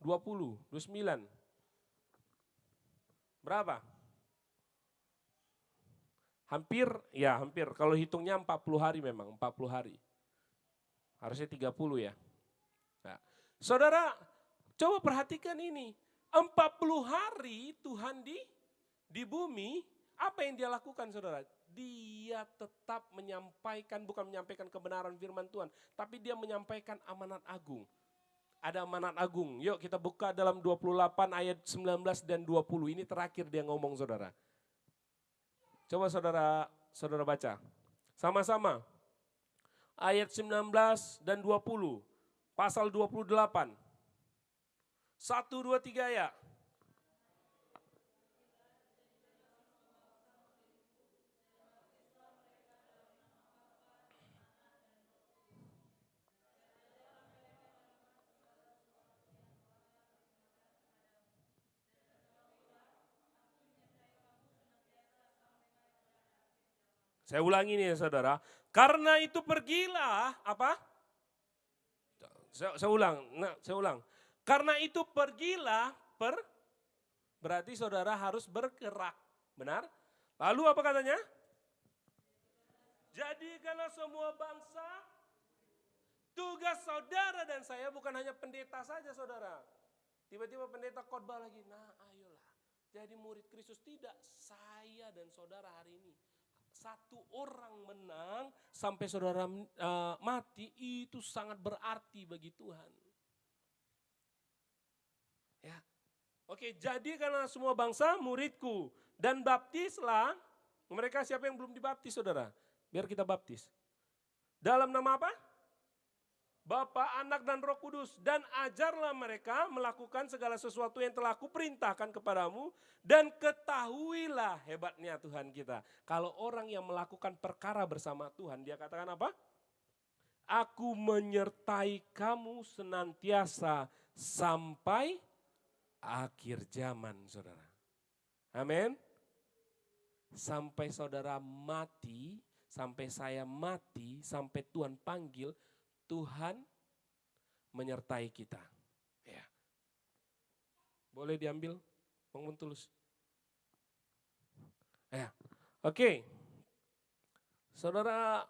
20, 29. Berapa? Hampir. Kalau hitungnya 40 hari memang, 40 hari. Harusnya 30 ya. Nah, saudara, coba perhatikan ini. 40 hari Tuhan di bumi, apa yang dia lakukan saudara? Dia tetap menyampaikan, bukan menyampaikan kebenaran firman Tuhan, tapi dia menyampaikan amanat agung. Ada amanat agung. Yuk kita buka dalam 28 ayat 19 dan 20. Ini terakhir dia ngomong saudara. Coba saudara baca. Sama-sama. Ayat 19 dan 20. Pasal 28. 1, 2, 3 ya. Saya ulangi nih ya saudara. Karena itu pergilah, apa? Saya ulang. Karena itu pergilah, berarti saudara harus bergerak. Benar? Lalu apa katanya? Jadikanlah semua bangsa, tugas saudara dan saya bukan hanya pendeta saja saudara. Tiba-tiba pendeta khotbah lagi, nah ayolah jadi murid Kristus. Tidak, saya dan saudara hari ini. Satu orang menang sampai saudara mati itu sangat berarti bagi Tuhan. Ya. Oke, jadikanlah semua bangsa muridku dan baptislah mereka. Siapa yang belum dibaptis saudara? Biar kita baptis. Dalam nama apa? Bapa, Anak, dan Roh Kudus. Dan ajarlah mereka melakukan segala sesuatu yang telah kuperintahkan kepadamu. Dan ketahuilah hebatnya Tuhan kita. Kalau orang yang melakukan perkara bersama Tuhan, dia katakan apa? Aku menyertai kamu senantiasa sampai akhir zaman, saudara. Amin. Sampai saudara mati, sampai saya mati, sampai Tuhan panggil, Tuhan menyertai kita. Ya. Boleh diambil, Bang Muntulus. Ya. Oke. Saudara,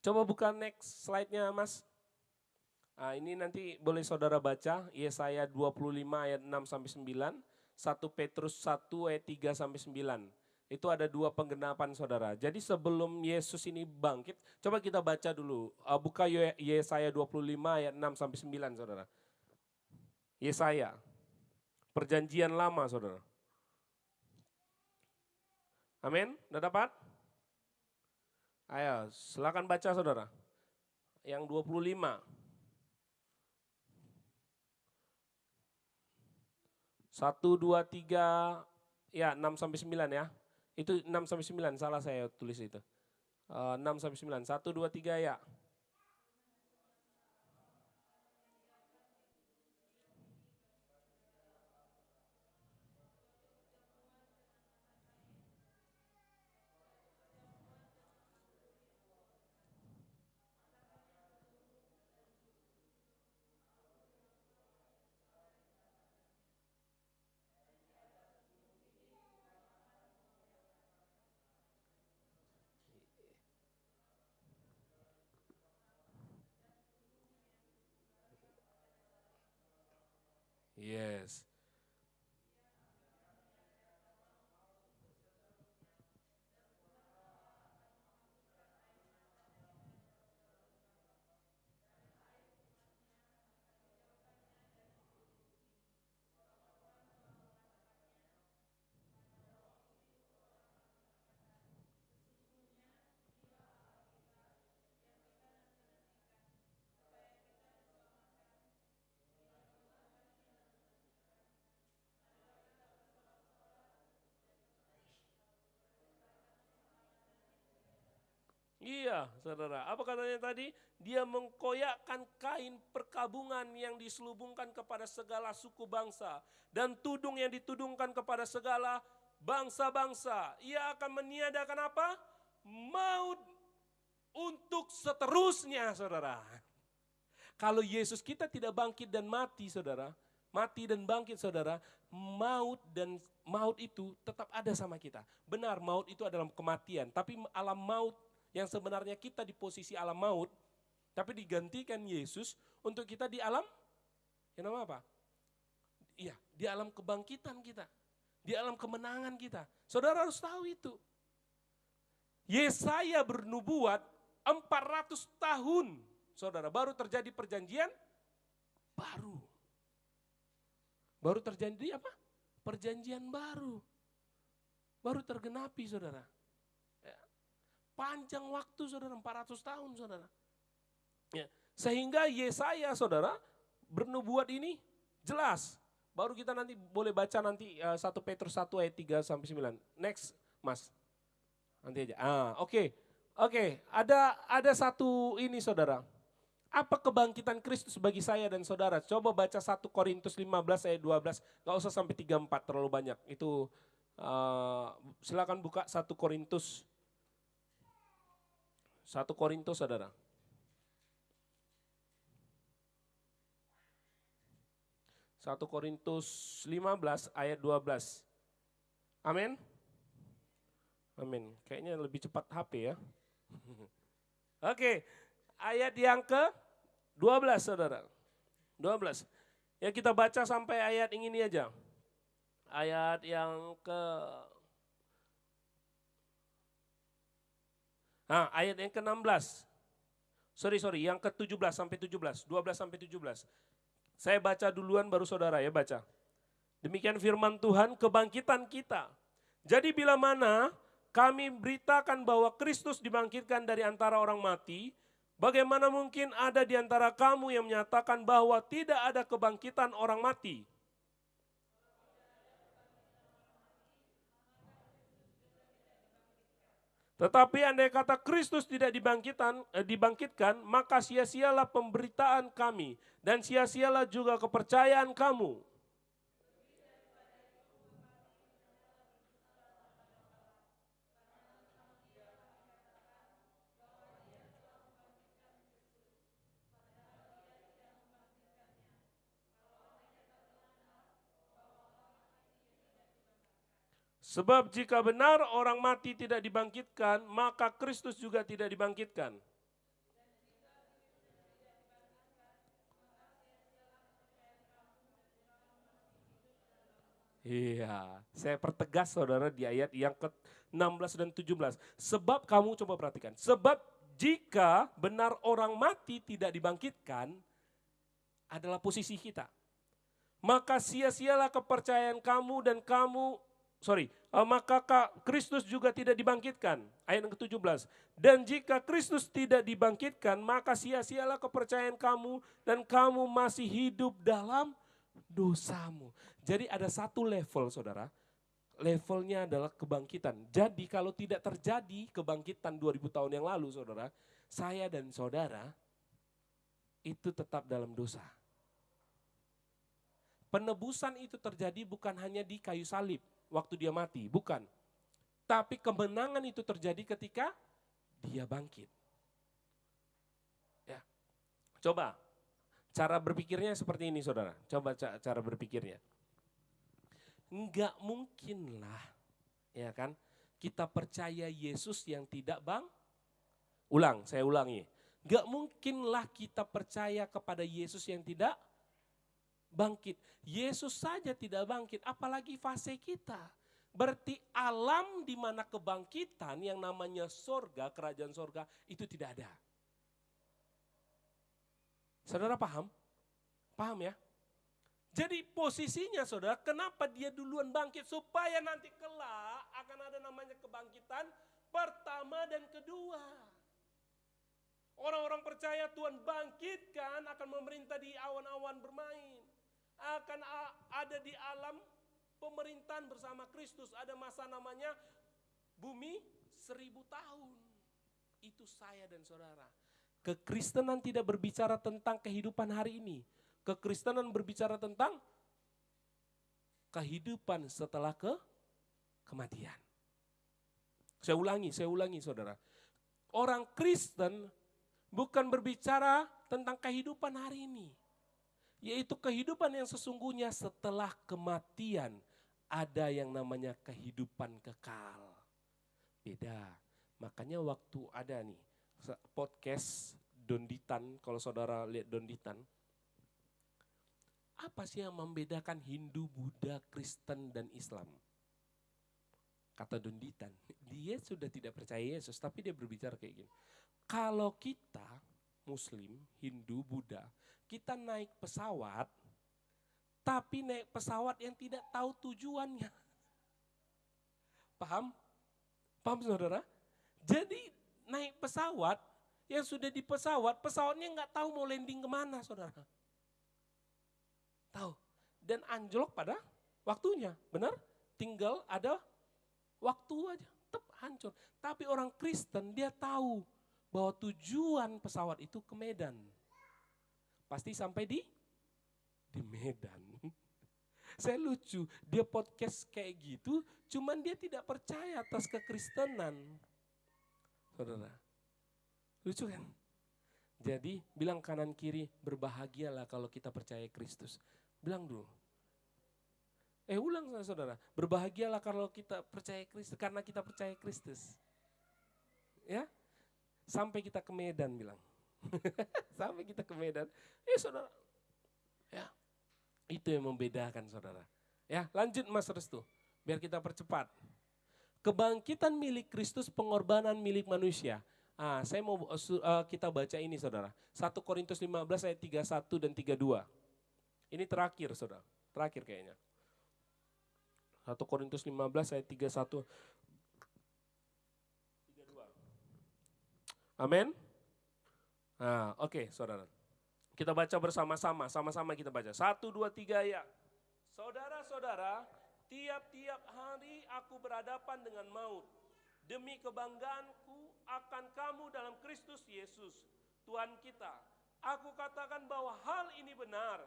coba buka next slide-nya Mas. Nah, ini nanti boleh saudara baca, Yesaya 25 ayat 6 sampai 9, 1 Petrus 1 ayat 3 sampai 9. Itu ada dua penggenapan saudara. Jadi sebelum Yesus ini bangkit, coba kita baca dulu. Buka Yesaya 25 ayat 6 sampai 9 saudara. Yesaya, perjanjian lama saudara. Amin, udah dapat? Ayo silakan baca saudara. Yang 25. 1, 2, 3, ya 6 sampai 9 ya. Itu 6 sampai 9, salah saya tulis itu. 6 sampai 9, 1, 2, 3 ya. Yes. Iya, saudara. Apa katanya tadi? Dia mengkoyakkan kain perkabungan yang diselubungkan kepada segala suku bangsa. Dan tudung yang ditudungkan kepada segala bangsa-bangsa. Ia akan meniadakan apa? Maut untuk seterusnya, saudara. Kalau Yesus kita tidak bangkit dan mati, saudara. Mati dan bangkit, saudara. Maut itu tetap ada sama kita. Benar, maut itu adalah kematian. Tapi alam maut yang sebenarnya kita di posisi alam maut, tapi digantikan Yesus untuk kita di alam, yang nama apa? Iya, di alam kebangkitan kita, di alam kemenangan kita. Saudara harus tahu itu. Yesaya bernubuat 400 tahun, saudara, baru terjadi perjanjian baru. Baru terjadi apa? Perjanjian baru. Baru tergenapi, saudara. Panjang waktu, saudara, 400 tahun, saudara. Ya, sehingga Yesaya, saudara, bernubuat ini jelas. Baru kita nanti boleh baca nanti 1 Petrus 1 ayat 3 sampai 9. Next, Mas. Nanti aja. Oke. Ada satu ini, saudara. Apa kebangkitan Kristus bagi saya dan saudara? Coba baca 1 Korintus 15 ayat 12. Gak usah sampai 34 terlalu banyak. Itu silakan buka 1 Korintus. 1 Korintus, saudara. 1 Korintus 15 ayat 12. Amin. Amin. Kayaknya lebih cepat HP ya. Oke, ayat yang ke-12, saudara. 12. Ya, kita baca sampai ayat yang ini aja. Ayat yang ayat yang ke-16. Sorry, yang ke-17 sampai 17, 12 sampai 17. Saya baca duluan baru saudara ya baca. Demikian firman Tuhan, kebangkitan kita. Jadi bila mana kami beritakan bahwa Kristus dibangkitkan dari antara orang mati, bagaimana mungkin ada di antara kamu yang menyatakan bahwa tidak ada kebangkitan orang mati? Tetapi andai kata Kristus tidak dibangkitkan, maka sia-sialah pemberitaan kami dan sia-sialah juga kepercayaan kamu. Sebab jika benar orang mati tidak dibangkitkan, maka Kristus juga tidak dibangkitkan. Iya, saya pertegas saudara di ayat yang ke-16 dan 17. Sebab kamu coba perhatikan, sebab jika benar orang mati tidak dibangkitkan, adalah posisi kita. Maka sia-sialah kepercayaan kamu dan maka Kristus juga tidak dibangkitkan. Ayat yang ke-17. Dan jika Kristus tidak dibangkitkan, maka sia-sialah kepercayaan kamu dan kamu masih hidup dalam dosamu. Jadi ada satu level, saudara. Levelnya adalah kebangkitan. Jadi kalau tidak terjadi kebangkitan 2000 tahun yang lalu, saudara, saya dan saudara itu tetap dalam dosa. Penebusan itu terjadi bukan hanya di kayu salib waktu dia mati, bukan. Tapi kemenangan itu terjadi ketika dia bangkit. Ya. Coba cara berpikirnya seperti ini, saudara. Coba cara berpikirnya. Enggak mungkinlah, ya kan, kita percaya Yesus yang tidak saya ulangi. Enggak mungkinlah kita percaya kepada Yesus yang tidak bangkit. Yesus saja tidak bangkit, apalagi fase kita. Berarti alam di mana kebangkitan yang namanya sorga, kerajaan sorga itu tidak ada. Saudara paham? Paham ya? Jadi posisinya saudara, kenapa dia duluan bangkit? Supaya nanti kelak akan ada namanya kebangkitan pertama dan kedua. Orang-orang percaya Tuhan bangkitkan akan memerintah di awan-awan bermain. Akan ada di alam pemerintahan bersama Kristus. Ada masa namanya bumi 1000 tahun. Itu saya dan saudara. Kekristenan tidak berbicara tentang kehidupan hari ini. Kekristenan berbicara tentang kehidupan setelah kematian. Saya ulangi saudara. Orang Kristen bukan berbicara tentang kehidupan hari ini. Yaitu kehidupan yang sesungguhnya setelah kematian. Ada yang namanya kehidupan kekal. Beda. Makanya waktu ada nih podcast Donditan, kalau saudara lihat Donditan. Apa sih yang membedakan Hindu, Buddha, Kristen, dan Islam? Kata Donditan, dia sudah tidak percaya Yesus, tapi dia berbicara kayak gini. Kalau kita Muslim, Hindu, Buddha, kita naik pesawat, tapi naik pesawat yang tidak tahu tujuannya. Paham? Paham saudara? Jadi naik pesawat, yang sudah di pesawat, pesawatnya nggak tahu mau landing kemana saudara. Tahu. Dan anjlok pada waktunya, benar? Tinggal ada waktu aja, tetap hancur. Tapi orang Kristen dia tahu bahwa tujuan pesawat itu ke Medan. Pasti sampai di Medan. Saya lucu, dia podcast kayak gitu, cuman dia tidak percaya atas kekristenan. Saudara, lucu kan? Jadi bilang kanan kiri, berbahagialah kalau kita percaya Kristus. Bilang dulu. Ulang saudara, berbahagialah kalau kita percaya Kristus, karena kita percaya Kristus. Ya, sampai kita ke Medan bilang. Sampai kita ke Medan. Saudara, ya itu yang membedakan saudara. Ya, lanjut Mas Restu, biar kita percepat. Kebangkitan milik Kristus, pengorbanan milik manusia. Saya mau kita baca ini saudara. 1 Korintus 15 ayat 31 dan 32. Ini terakhir saudara, terakhir kayaknya. 1 Korintus 15 ayat 31. 32. Amin. Oke, saudara. Kita baca bersama-sama, sama-sama kita baca. 1, 2, 3 ya. Saudara-saudara, tiap-tiap hari aku berhadapan dengan maut. Demi kebanggaanku akan kamu dalam Kristus Yesus, Tuhan kita. Aku katakan bahwa hal ini benar.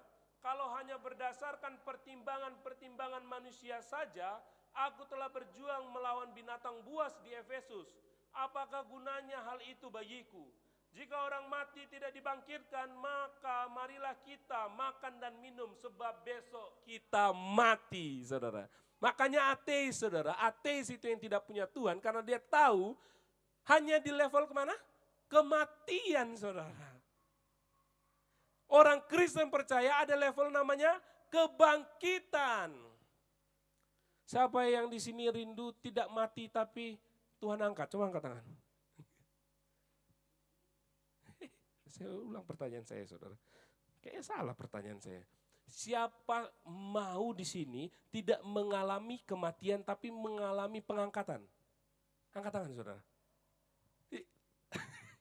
Kalau hanya berdasarkan pertimbangan-pertimbangan manusia saja, aku telah berjuang melawan binatang buas di Efesus. Apakah gunanya hal itu bagiku? Jika orang mati tidak dibangkitkan, maka marilah kita makan dan minum sebab besok kita mati, saudara. Makanya ateis, saudara. Ateis itu yang tidak punya Tuhan karena dia tahu hanya di level kemana? Kematian, saudara. Orang Kristen percaya ada level namanya kebangkitan. Siapa yang di sini rindu tidak mati tapi Tuhan angkat? Coba angkat tangan. Saya ulang pertanyaan saya, saudara. Kayaknya salah pertanyaan saya. Siapa mau di sini tidak mengalami kematian tapi mengalami pengangkatan? Angkat tangan, saudara.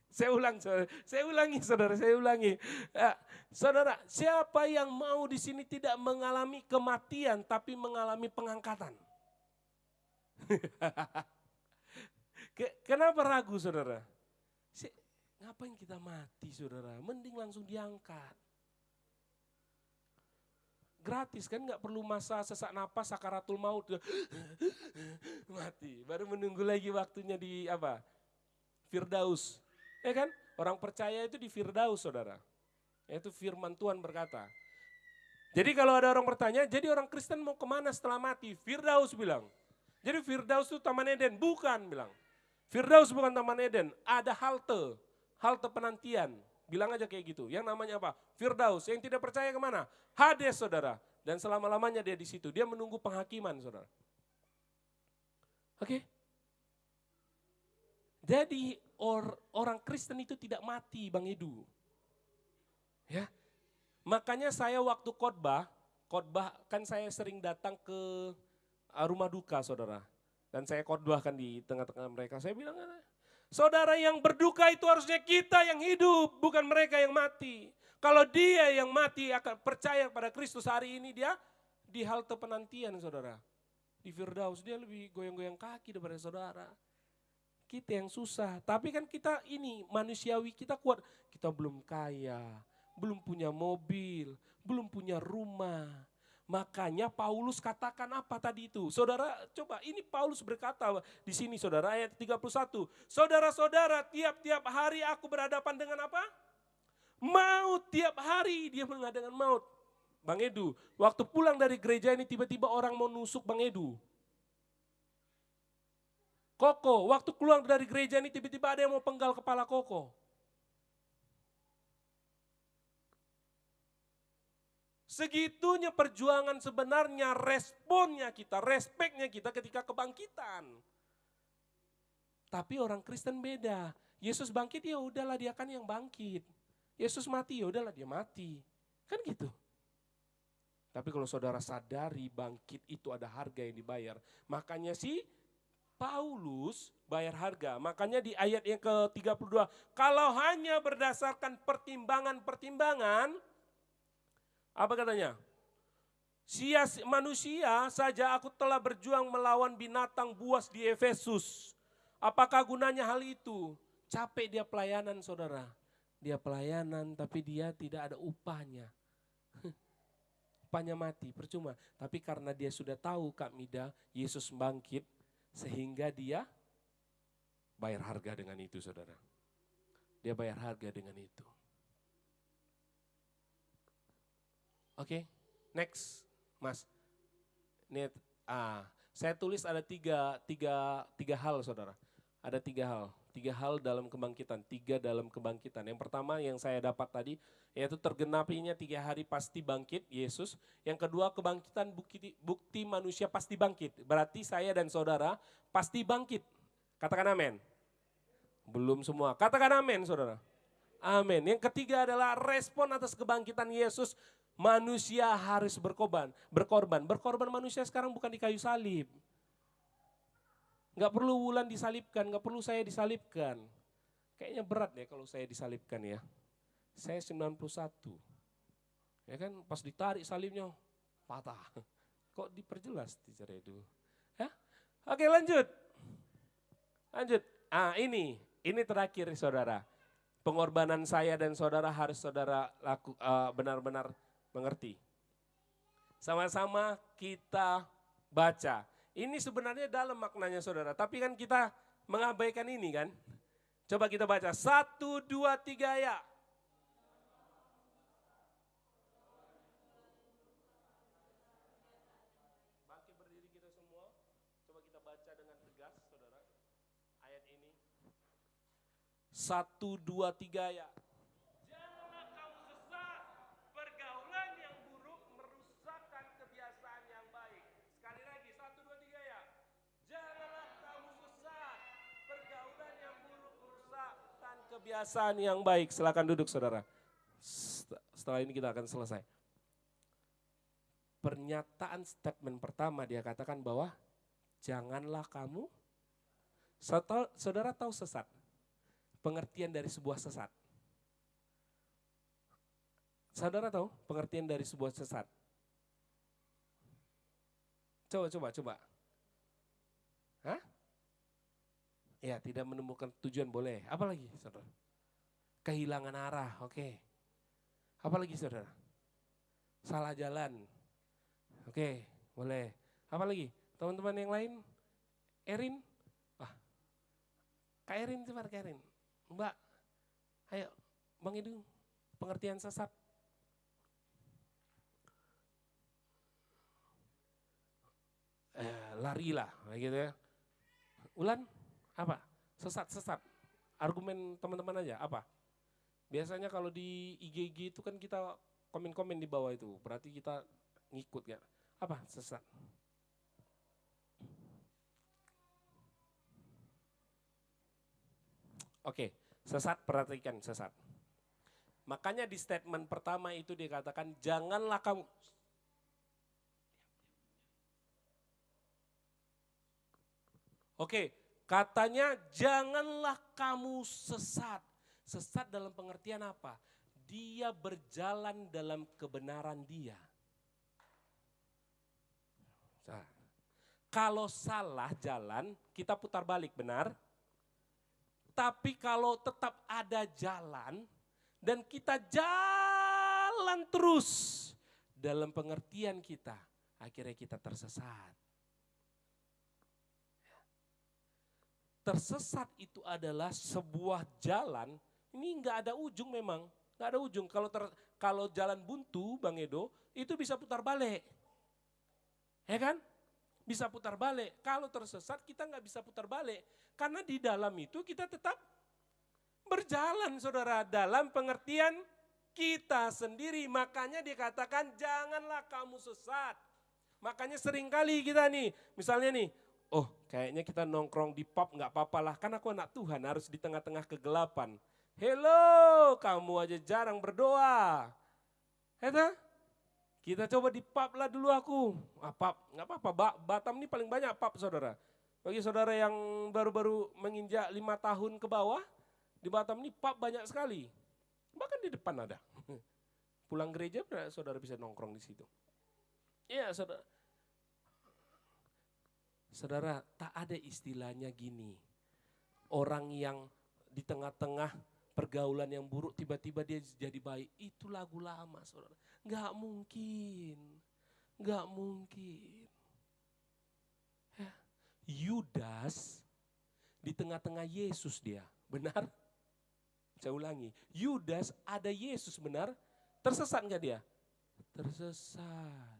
Saya ulangi, saudara. Saudara, siapa yang mau di sini tidak mengalami kematian tapi mengalami pengangkatan? Kenapa ragu, saudara? Ngapain kita mati, saudara? Mending langsung diangkat. Gratis kan, nggak perlu masa sesak napas, sakaratul maut. Mati, baru menunggu lagi waktunya di apa? Firdaus. Ya kan? Orang percaya itu di Firdaus, saudara. Itu firman Tuhan berkata. Jadi kalau ada orang bertanya, jadi orang Kristen mau kemana setelah mati? Firdaus bilang. Jadi Firdaus itu Taman Eden? Bukan, bilang. Firdaus bukan Taman Eden, ada halte penantian. Bilang aja kayak gitu. Yang namanya apa? Firdaus. Yang tidak percaya kemana? Hades, saudara. Dan selama-lamanya dia di situ. Dia menunggu penghakiman, saudara. Oke? Jadi orang Kristen itu tidak mati, Bang Edu. Ya. Makanya saya waktu khotbah kan saya sering datang ke rumah duka, saudara. Dan saya khotbahkan di tengah-tengah mereka. Saya bilang, saudara yang berduka itu harusnya kita yang hidup, bukan mereka yang mati. Kalau dia yang mati akan percaya pada Kristus hari ini, dia di halte penantian, saudara. Di Firdaus, dia lebih goyang-goyang kaki daripada saudara. Kita yang susah, tapi kan kita ini manusiawi, kita kuat. Kita belum kaya, belum punya mobil, belum punya rumah. Makanya Paulus katakan apa tadi itu? Saudara, coba ini Paulus berkata di sini saudara ayat 31. Saudara-saudara, tiap-tiap hari aku berhadapan dengan apa? Maut, tiap hari dia mengadakan maut. Bang Edu, waktu pulang dari gereja ini tiba-tiba orang mau nusuk Bang Edu. Koko, waktu keluar dari gereja ini tiba-tiba ada yang mau penggal kepala Koko. Segitunya perjuangan sebenarnya responnya kita, respeknya kita ketika kebangkitan. Tapi orang Kristen beda. Yesus bangkit ya udahlah dia kan yang bangkit. Yesus mati ya udahlah dia mati. Kan gitu. Tapi kalau saudara sadari bangkit itu ada harga yang dibayar. Makanya sih Paulus bayar harga. Makanya di ayat yang ke-32. Kalau hanya berdasarkan pertimbangan-pertimbangan. Apa katanya? Manusia saja aku telah berjuang melawan binatang buas di Efesus. Apakah gunanya hal itu? Capek dia pelayanan saudara. Dia pelayanan tapi dia tidak ada upahnya. Upahnya mati, percuma. Tapi karena dia sudah tahu Kak Mida, Yesus bangkit. Sehingga dia bayar harga dengan itu saudara. Dia bayar harga dengan itu. Oke, next, Mas. Ini, saya tulis ada tiga hal, saudara. Ada tiga hal dalam kebangkitan, tiga dalam kebangkitan. Yang pertama yang saya dapat tadi, yaitu tergenapinya 3 hari pasti bangkit Yesus. Yang kedua kebangkitan bukti manusia pasti bangkit. Berarti saya dan saudara pasti bangkit. Katakan amin. Belum semua. Katakan amin, saudara. Amin. Yang ketiga adalah respon atas kebangkitan Yesus. Manusia harus berkorban. Berkorban manusia sekarang bukan di kayu salib. Enggak perlu Wulan disalibkan, enggak perlu saya disalibkan. Kayaknya berat ya kalau saya disalibkan ya. Saya 91. Ya kan pas ditarik salibnya patah. Kok diperjelas Teacher Edu? Ya? Oke lanjut. Ini terakhir saudara. Pengorbanan saya dan saudara harus saudara benar-benar mengerti. Sama-sama kita baca. Ini sebenarnya dalam maknanya saudara, tapi kan kita mengabaikan ini kan. Coba kita baca, 1, 2, 3 ya. Bangkit berdiri kita semua, coba kita baca dengan tegas saudara, ayat ini. 1, 2, 3 ya. Kebiasaan yang baik. Silakan duduk saudara. Setelah ini kita akan selesai. Pernyataan statement pertama dia katakan bahwa janganlah kamu, saudara tahu sesat. Pengertian dari sebuah sesat. Saudara tahu pengertian dari sebuah sesat? Coba. Hah? Ya, tidak menemukan tujuan boleh. Apa lagi, saudara? Kehilangan arah, oke. Apa lagi, saudara? Salah jalan. Oke, boleh. Apa lagi? Teman-teman yang lain? Erin? Kak Erin, coba Kak Erin. Mbak, ayo, Bang Edu, pengertian sesat. Larilah, gitu ya. Ulan? Apa? Sesat. Argumen teman-teman aja, apa? Biasanya kalau di IG itu kan kita komen-komen di bawah itu, berarti kita ngikut ya. Apa? Sesat. Oke, sesat, perhatikan sesat. Makanya di statement pertama itu dikatakan janganlah kamu. Oke, katanya janganlah kamu sesat. Sesat dalam pengertian apa? Dia berjalan dalam kebenaran dia. Nah, kalau salah jalan, kita putar balik, benar? Tapi kalau tetap ada jalan, dan kita jalan terus dalam pengertian kita, akhirnya kita tersesat. Tersesat itu adalah sebuah jalan, ini nggak ada ujung memang, nggak ada ujung. Kalau jalan buntu, Bang Edo, itu bisa putar balik. Ya kan? Bisa putar balik. Kalau tersesat kita nggak bisa putar balik. Karena di dalam itu kita tetap berjalan saudara dalam pengertian kita sendiri. Makanya dikatakan janganlah kamu sesat. Makanya seringkali kita nih, misalnya nih, oh kayaknya kita nongkrong di pub nggak apa-apa lah. Kan aku anak Tuhan harus di tengah-tengah kegelapan. Hello, kamu aja jarang berdoa. Eta? Kita coba di pub lah dulu aku. Pub, nggak apa-apa, Batam ini paling banyak pub saudara. Bagi saudara yang baru-baru menginjak 5 tahun ke bawah, di Batam ini pub banyak sekali. Bahkan di depan ada. Pulang gereja saudara bisa nongkrong di situ. Iya saudara. Saudara, tak ada istilahnya gini. Orang yang di tengah-tengah pergaulan yang buruk tiba-tiba dia jadi baik. Itu lagu lama saudara. Nggak mungkin. Nggak mungkin. Yudas di tengah-tengah Yesus dia, benar? Saya ulangi, Yudas ada Yesus benar? Tersesat nggak dia? Tersesat.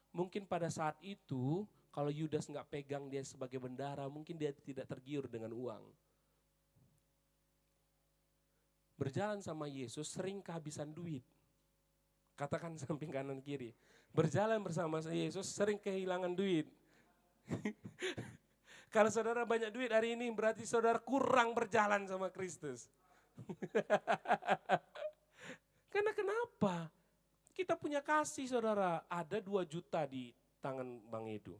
Mungkin pada saat itu, kalau Yudas nggak pegang dia sebagai bendara, mungkin dia tidak tergiur dengan uang. Berjalan sama Yesus sering kehabisan duit. Katakan samping kanan kiri. Berjalan bersama Yesus sering kehilangan duit. Kalau saudara banyak duit hari ini berarti saudara kurang berjalan sama Kristus. Karena kenapa? Kita punya kasih saudara, ada 2 juta di tangan Bang Edu.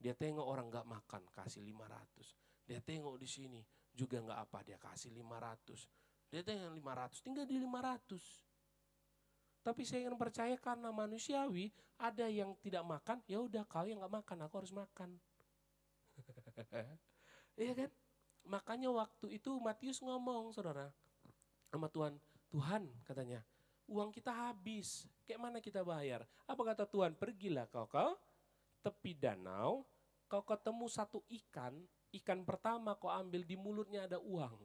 Dia tengok orang gak makan, kasih 500. Dia tengok di sini, juga gak apa, dia kasih 500. Dia tengok 500, tinggal di 500. Tapi saya ingin percaya karena manusiawi, ada yang tidak makan, ya udah kau yang gak makan, aku harus makan. Iya kan? Makanya waktu itu Matius ngomong saudara sama Tuhan, Tuhan katanya, uang kita habis, kayak mana kita bayar? Apa kata Tuhan? Pergilah kau tepi danau, kau ketemu satu ikan, ikan pertama kau ambil di mulutnya ada uang.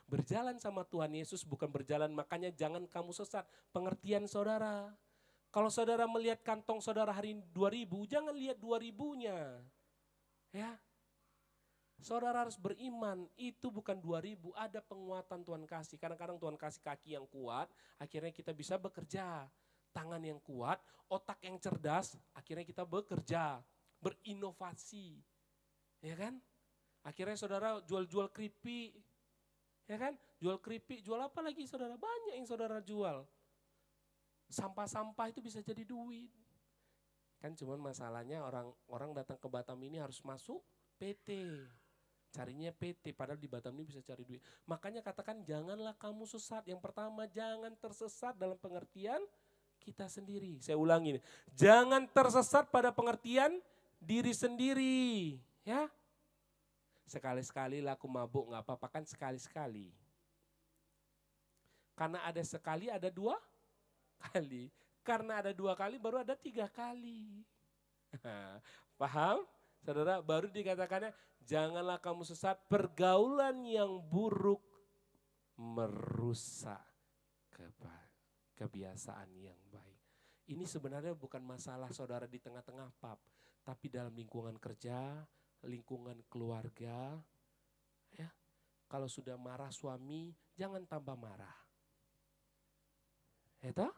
Berjalan sama Tuhan Yesus bukan berjalan, makanya jangan kamu sesat. Pengertian saudara. Kalau saudara melihat kantong saudara hari ini 2.000, jangan lihat 2.000-nya. Ya. Saudara harus beriman, itu bukan 2.000, ada penguatan Tuhan kasih. Kadang-kadang Tuhan kasih kaki yang kuat, akhirnya kita bisa bekerja. Tangan yang kuat, otak yang cerdas, akhirnya kita bekerja, berinovasi. Ya kan? Akhirnya saudara jual-jual keripik. Ya kan? Jual keripik, jual apa lagi saudara? Banyak yang saudara jual. Sampah-sampah itu bisa jadi duit. Kan cuman masalahnya orang datang ke Batam ini harus masuk PT. Carinya PT, padahal di Batam ini bisa cari duit. Makanya katakan janganlah kamu sesat. Yang pertama jangan tersesat dalam pengertian kita sendiri. Saya ulangi, jangan tersesat pada pengertian diri sendiri. Ya, sekali-sekali lah aku mabuk gak apa-apa, kan sekali-sekali. Karena ada sekali ada 2 kali. Karena ada 2 kali baru ada 3 kali. Paham? Saudara, baru dikatakannya janganlah kamu sesat, pergaulan yang buruk merusak kebiasaan yang baik. Ini sebenarnya bukan masalah saudara di tengah-tengah pub, tapi dalam lingkungan kerja, lingkungan keluarga. Ya. kalau sudah marah suami jangan tambah marah. Eta?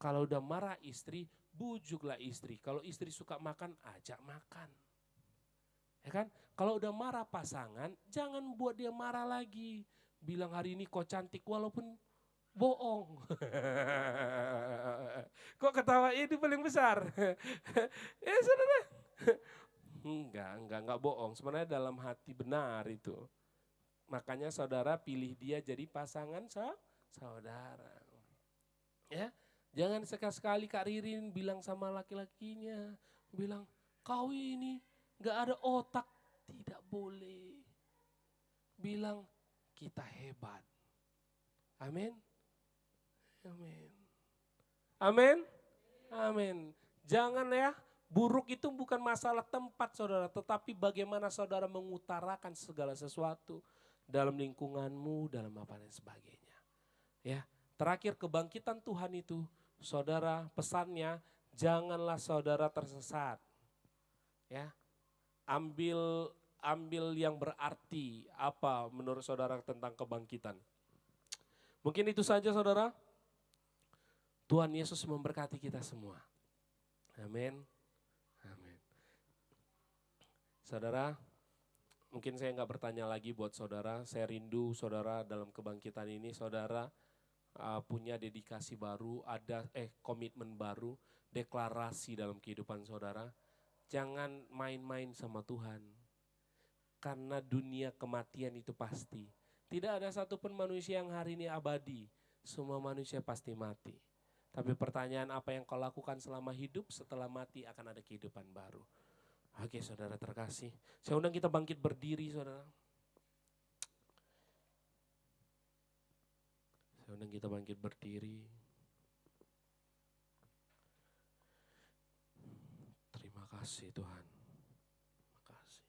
Kalau udah marah istri, bujuklah istri. Kalau istri suka makan, ajak makan. Ya kan? Kalau udah marah pasangan, jangan buat dia marah lagi. Bilang hari ini kok cantik walaupun bohong. Kok ketawa ini paling besar? Ya saudara. Enggak bohong. Sebenarnya dalam hati benar itu. Makanya saudara pilih dia jadi pasangan saudara. Ya, jangan sekali-sekali Kak Ririn bilang sama laki-lakinya, bilang kau ini gak ada otak, tidak boleh. Bilang kita hebat. Amin. Amin. Amin. Amin. Jangan ya, buruk itu bukan masalah tempat saudara, tetapi bagaimana saudara mengutarakan segala sesuatu dalam lingkunganmu, dalam apa dan sebagainya. Ya. Terakhir kebangkitan Tuhan itu, saudara pesannya janganlah saudara tersesat. Ya, ambil yang berarti apa menurut saudara tentang kebangkitan. Mungkin itu saja saudara. Tuhan Yesus memberkati kita semua. Amin. Amin. Saudara, mungkin saya nggak bertanya lagi buat saudara. Saya rindu saudara dalam kebangkitan ini saudara punya dedikasi baru, ada komitmen baru, deklarasi dalam kehidupan saudara. Jangan main-main sama Tuhan. Karena dunia kematian itu pasti. Tidak ada satupun manusia yang hari ini abadi. Semua manusia pasti mati. Tapi pertanyaan apa yang kau lakukan selama hidup, setelah mati akan ada kehidupan baru. Oke saudara terkasih. Saya undang kita bangkit berdiri saudara. Undang kita bangkit berdiri. Terima kasih Tuhan. Terima kasih.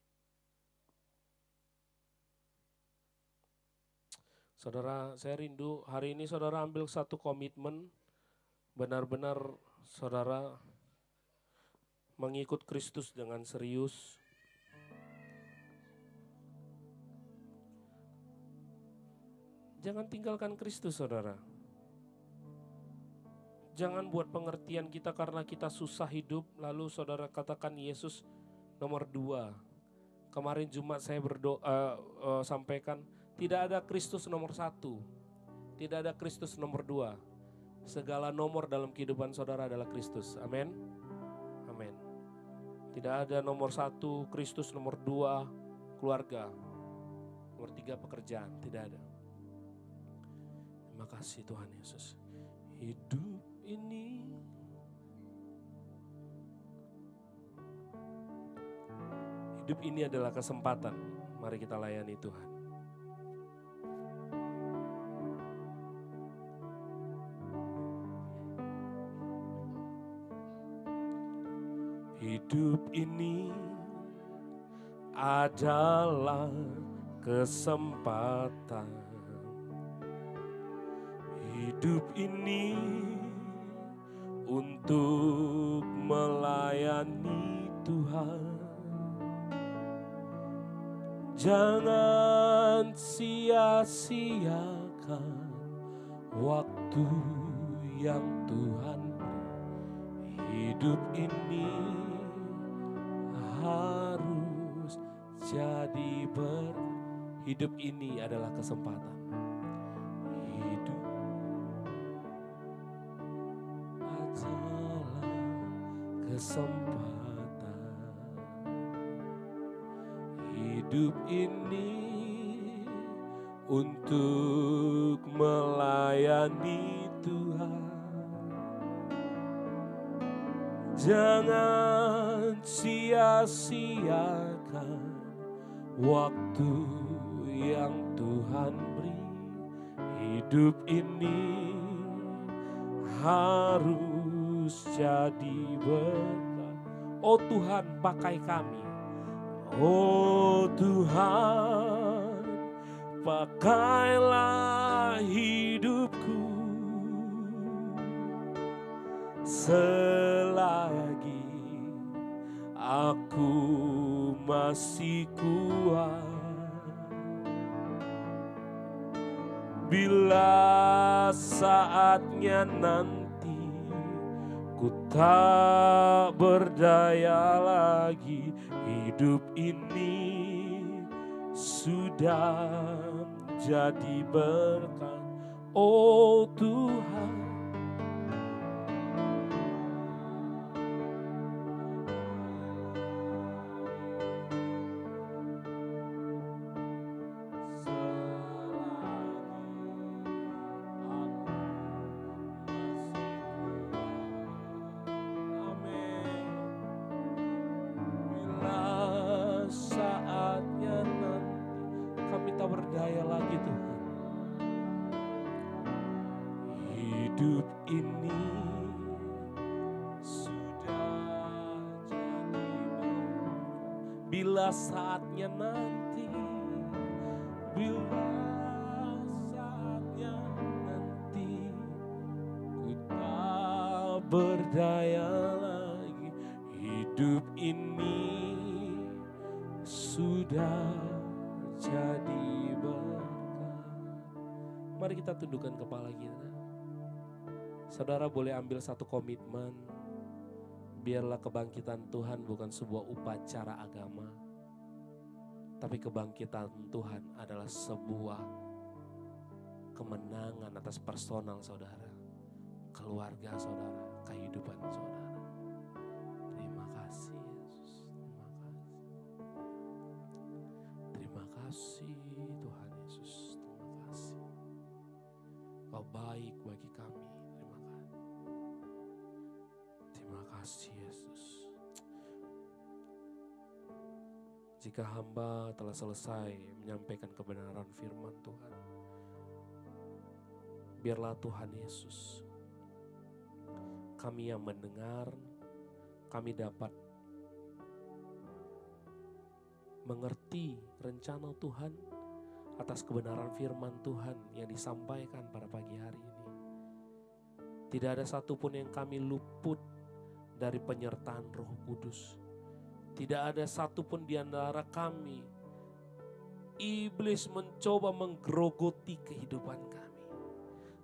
Saudara, saya rindu hari ini saudara ambil satu komitmen. Benar-benar saudara mengikut Kristus dengan serius. Jangan tinggalkan Kristus saudara. Jangan buat pengertian kita karena kita susah hidup, lalu saudara katakan Yesus nomor 2. Kemarin Jumat saya sampaikan, tidak ada Kristus nomor 1. Tidak ada Kristus nomor 2. Segala nomor dalam kehidupan saudara adalah Kristus. Amin. Amin. Tidak ada nomor 1 Kristus, nomor 2 keluarga, nomor 3 pekerjaan, tidak ada. Terima kasih Tuhan Yesus. Hidup ini adalah kesempatan. Mari kita layani Tuhan. Hidup ini adalah kesempatan. Hidup ini untuk melayani Tuhan. Jangan sia-siakan waktu yang Tuhan beri. Hidup ini harus jadi hidup ini adalah kesempatan. Hidup adalah kesempatan. Hidup ini untuk melayani Tuhan. Jangan sia-siakan waktu yang Tuhan beri. Hidup ini harus jadi berkat. Oh Tuhan, pakai kami. Oh Tuhan, pakailah hidupku selagi aku masih kuat. Bila saatnya nanti ku tak berdaya lagi, hidup ini sudah jadi berkat, oh Tuhan. Berdaya lagi Tuhan, hidup ini sudah jadi bila saatnya nanti, bila saatnya nanti ku tak berdaya lagi, hidup ini sudah jadi berkat. Mari kita tundukkan kepala kita. Saudara boleh ambil satu komitmen. Biarlah kebangkitan Tuhan bukan sebuah upacara agama, tapi kebangkitan Tuhan adalah sebuah kemenangan atas personal saudara, keluarga saudara, kehidupan saudara. Terima kasih Yesus. Terima kasih Tuhan Yesus, terima kasih. Kau baik bagi kami, terima kasih Yesus. Jika hamba telah selesai menyampaikan kebenaran firman Tuhan, biarlah Tuhan Yesus, kami yang mendengar, kami dapat mengerti rencana Tuhan atas kebenaran firman Tuhan yang disampaikan pada pagi hari ini. Tidak ada satupun yang kami luput dari penyertaan Roh Kudus. Tidak ada satupun di antara kami iblis mencoba menggerogoti kehidupan kami.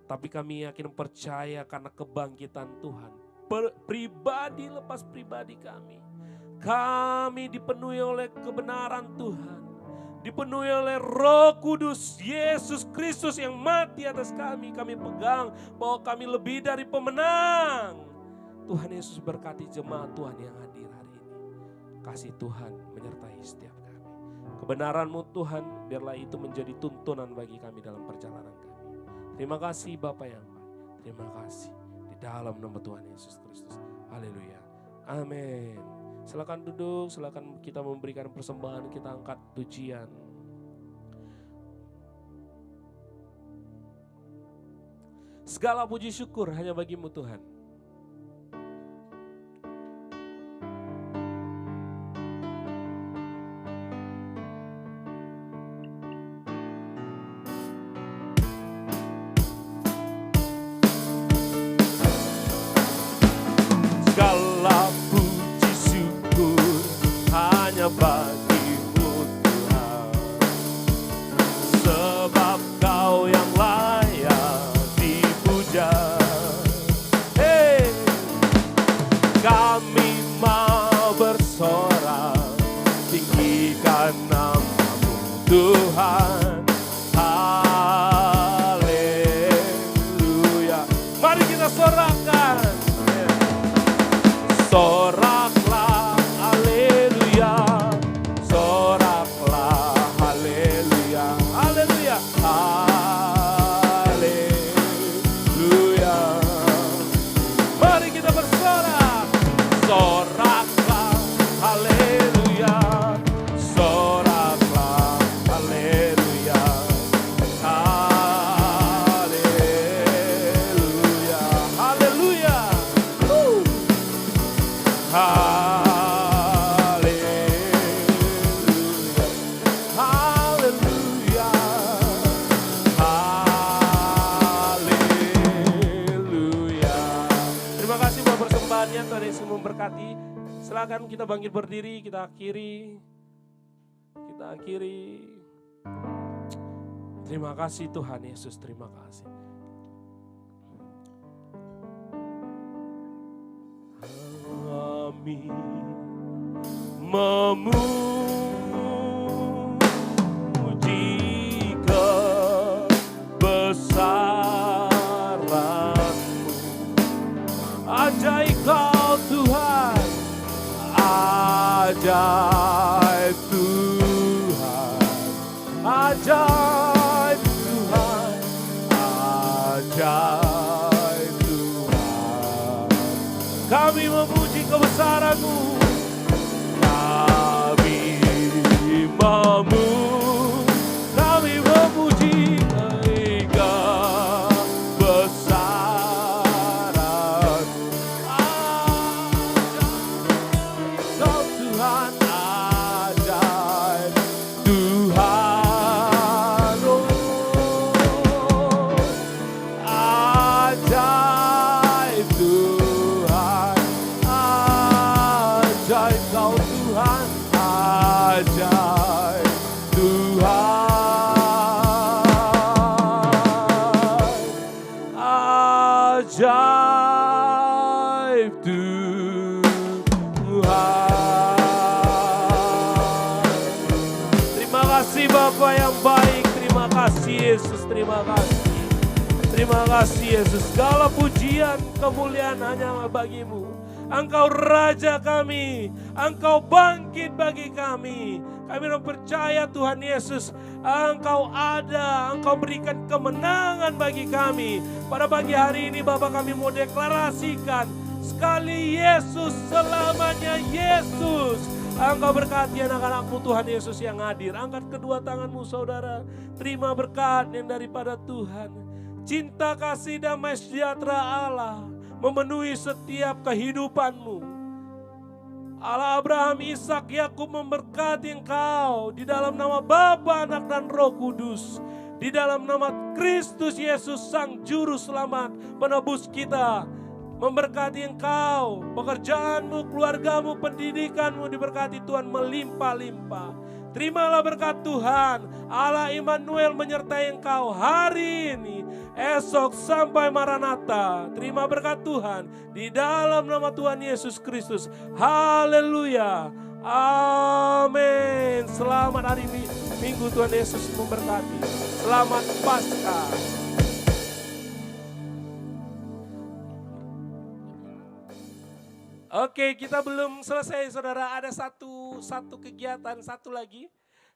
Tapi kami yakin percaya karena kebangkitan Tuhan, pribadi lepas pribadi kami dipenuhi oleh kebenaran Tuhan, dipenuhi oleh Roh Kudus, Yesus Kristus yang mati atas kami. Kami pegang bahwa kami lebih dari pemenang. Tuhan Yesus berkati jemaat Tuhan yang hadir hari ini. Kasih Tuhan menyertai setiap kami. Kebenaran-Mu Tuhan, biarlah itu menjadi tuntunan bagi kami dalam perjalanan kami. Terima kasih Bapa yang baik. Terima kasih di dalam nama Tuhan Yesus Kristus. Haleluya. Amin. Silakan duduk, silakan kita memberikan persembahan, kita angkat pujian. Segala puji syukur hanya bagi-Mu Tuhan. Segala puji syukur hanya bagi-Mu Tuhan, sebab Kau yang layak dipuja. Hey, kami mau bersorak, tinggikan nama-Mu Tuhan. Haleluya. Mari kita sorakan. Soraklah, haleluya. Soraklah, haleluya. Haleluya. Haleluya. Mari kita bersorak. Soraklah, haleluya. Soraklah, haleluya. Haleluya. Haleluya. Haleluya, haleluya. Terima kasih buat persembahannya, Tuhan Yesus memberkati. Silakan kita bangkit berdiri, kita akhiri. Terima kasih Tuhan Yesus, terima kasih. Kami memuji kebesaran-Mu. Ajaib Kau Tuhan, ajaib Tuhan, ajaib Tuhan, ajaib Tuhan. Kami memuji kebesaran-Mu. Kami memuji kebesaran. Ajaib Kau Tuhan, ajaib Tuhan. Oh, ajaib Tuhan, ajaib Kau Tuhan, ajaib Tuhan, ajaib Tuhan. Terima kasih Bapa yang baik, terima kasih Yesus, terima kasih. Terima kasih Yesus, segala pujian, kemuliaan hanya bagi-Mu. Engkau Raja kami, Engkau bangkit bagi kami. Kami percaya Tuhan Yesus, Engkau ada, Engkau berikan kemenangan bagi kami. Pada pagi hari ini Bapak kami mau deklarasikan, sekali Yesus, selamanya Yesus. Engkau berkati anak-anak-Mu Tuhan Yesus yang hadir. Angkat kedua tangan-Mu saudara, terima berkat yang daripada Tuhan. Cinta kasih damai sejahtera Allah memenuhi setiap kehidupan-Mu. Allah Abraham, Ishak, Yakub memberkati engkau di dalam nama Bapa, Anak dan Roh Kudus. Di dalam nama Kristus Yesus Sang Juru Selamat, penebus kita. Memberkati engkau, pekerjaanmu, keluargamu, pendidikanmu diberkati Tuhan melimpah-limpah. Terimalah berkat Tuhan, Allah Immanuel menyertai engkau hari ini, esok sampai Maranatha. Terima berkat Tuhan di dalam nama Tuhan Yesus Kristus. Haleluya. Amin. Selamat hari Minggu, Tuhan Yesus memberkati. Selamat Paskah. Oke, kita belum selesai saudara, ada satu kegiatan, satu lagi.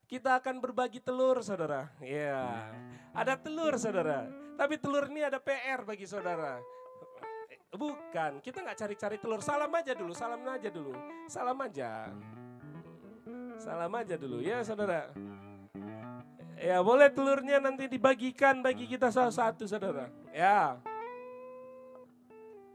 Kita akan berbagi telur saudara. Ya, ada telur saudara. Tapi telur ini ada PR bagi saudara. Bukan, kita nggak cari-cari telur, salam aja dulu. Salam aja dulu ya saudara. Ya boleh telurnya nanti dibagikan bagi kita salah satu saudara. Ya.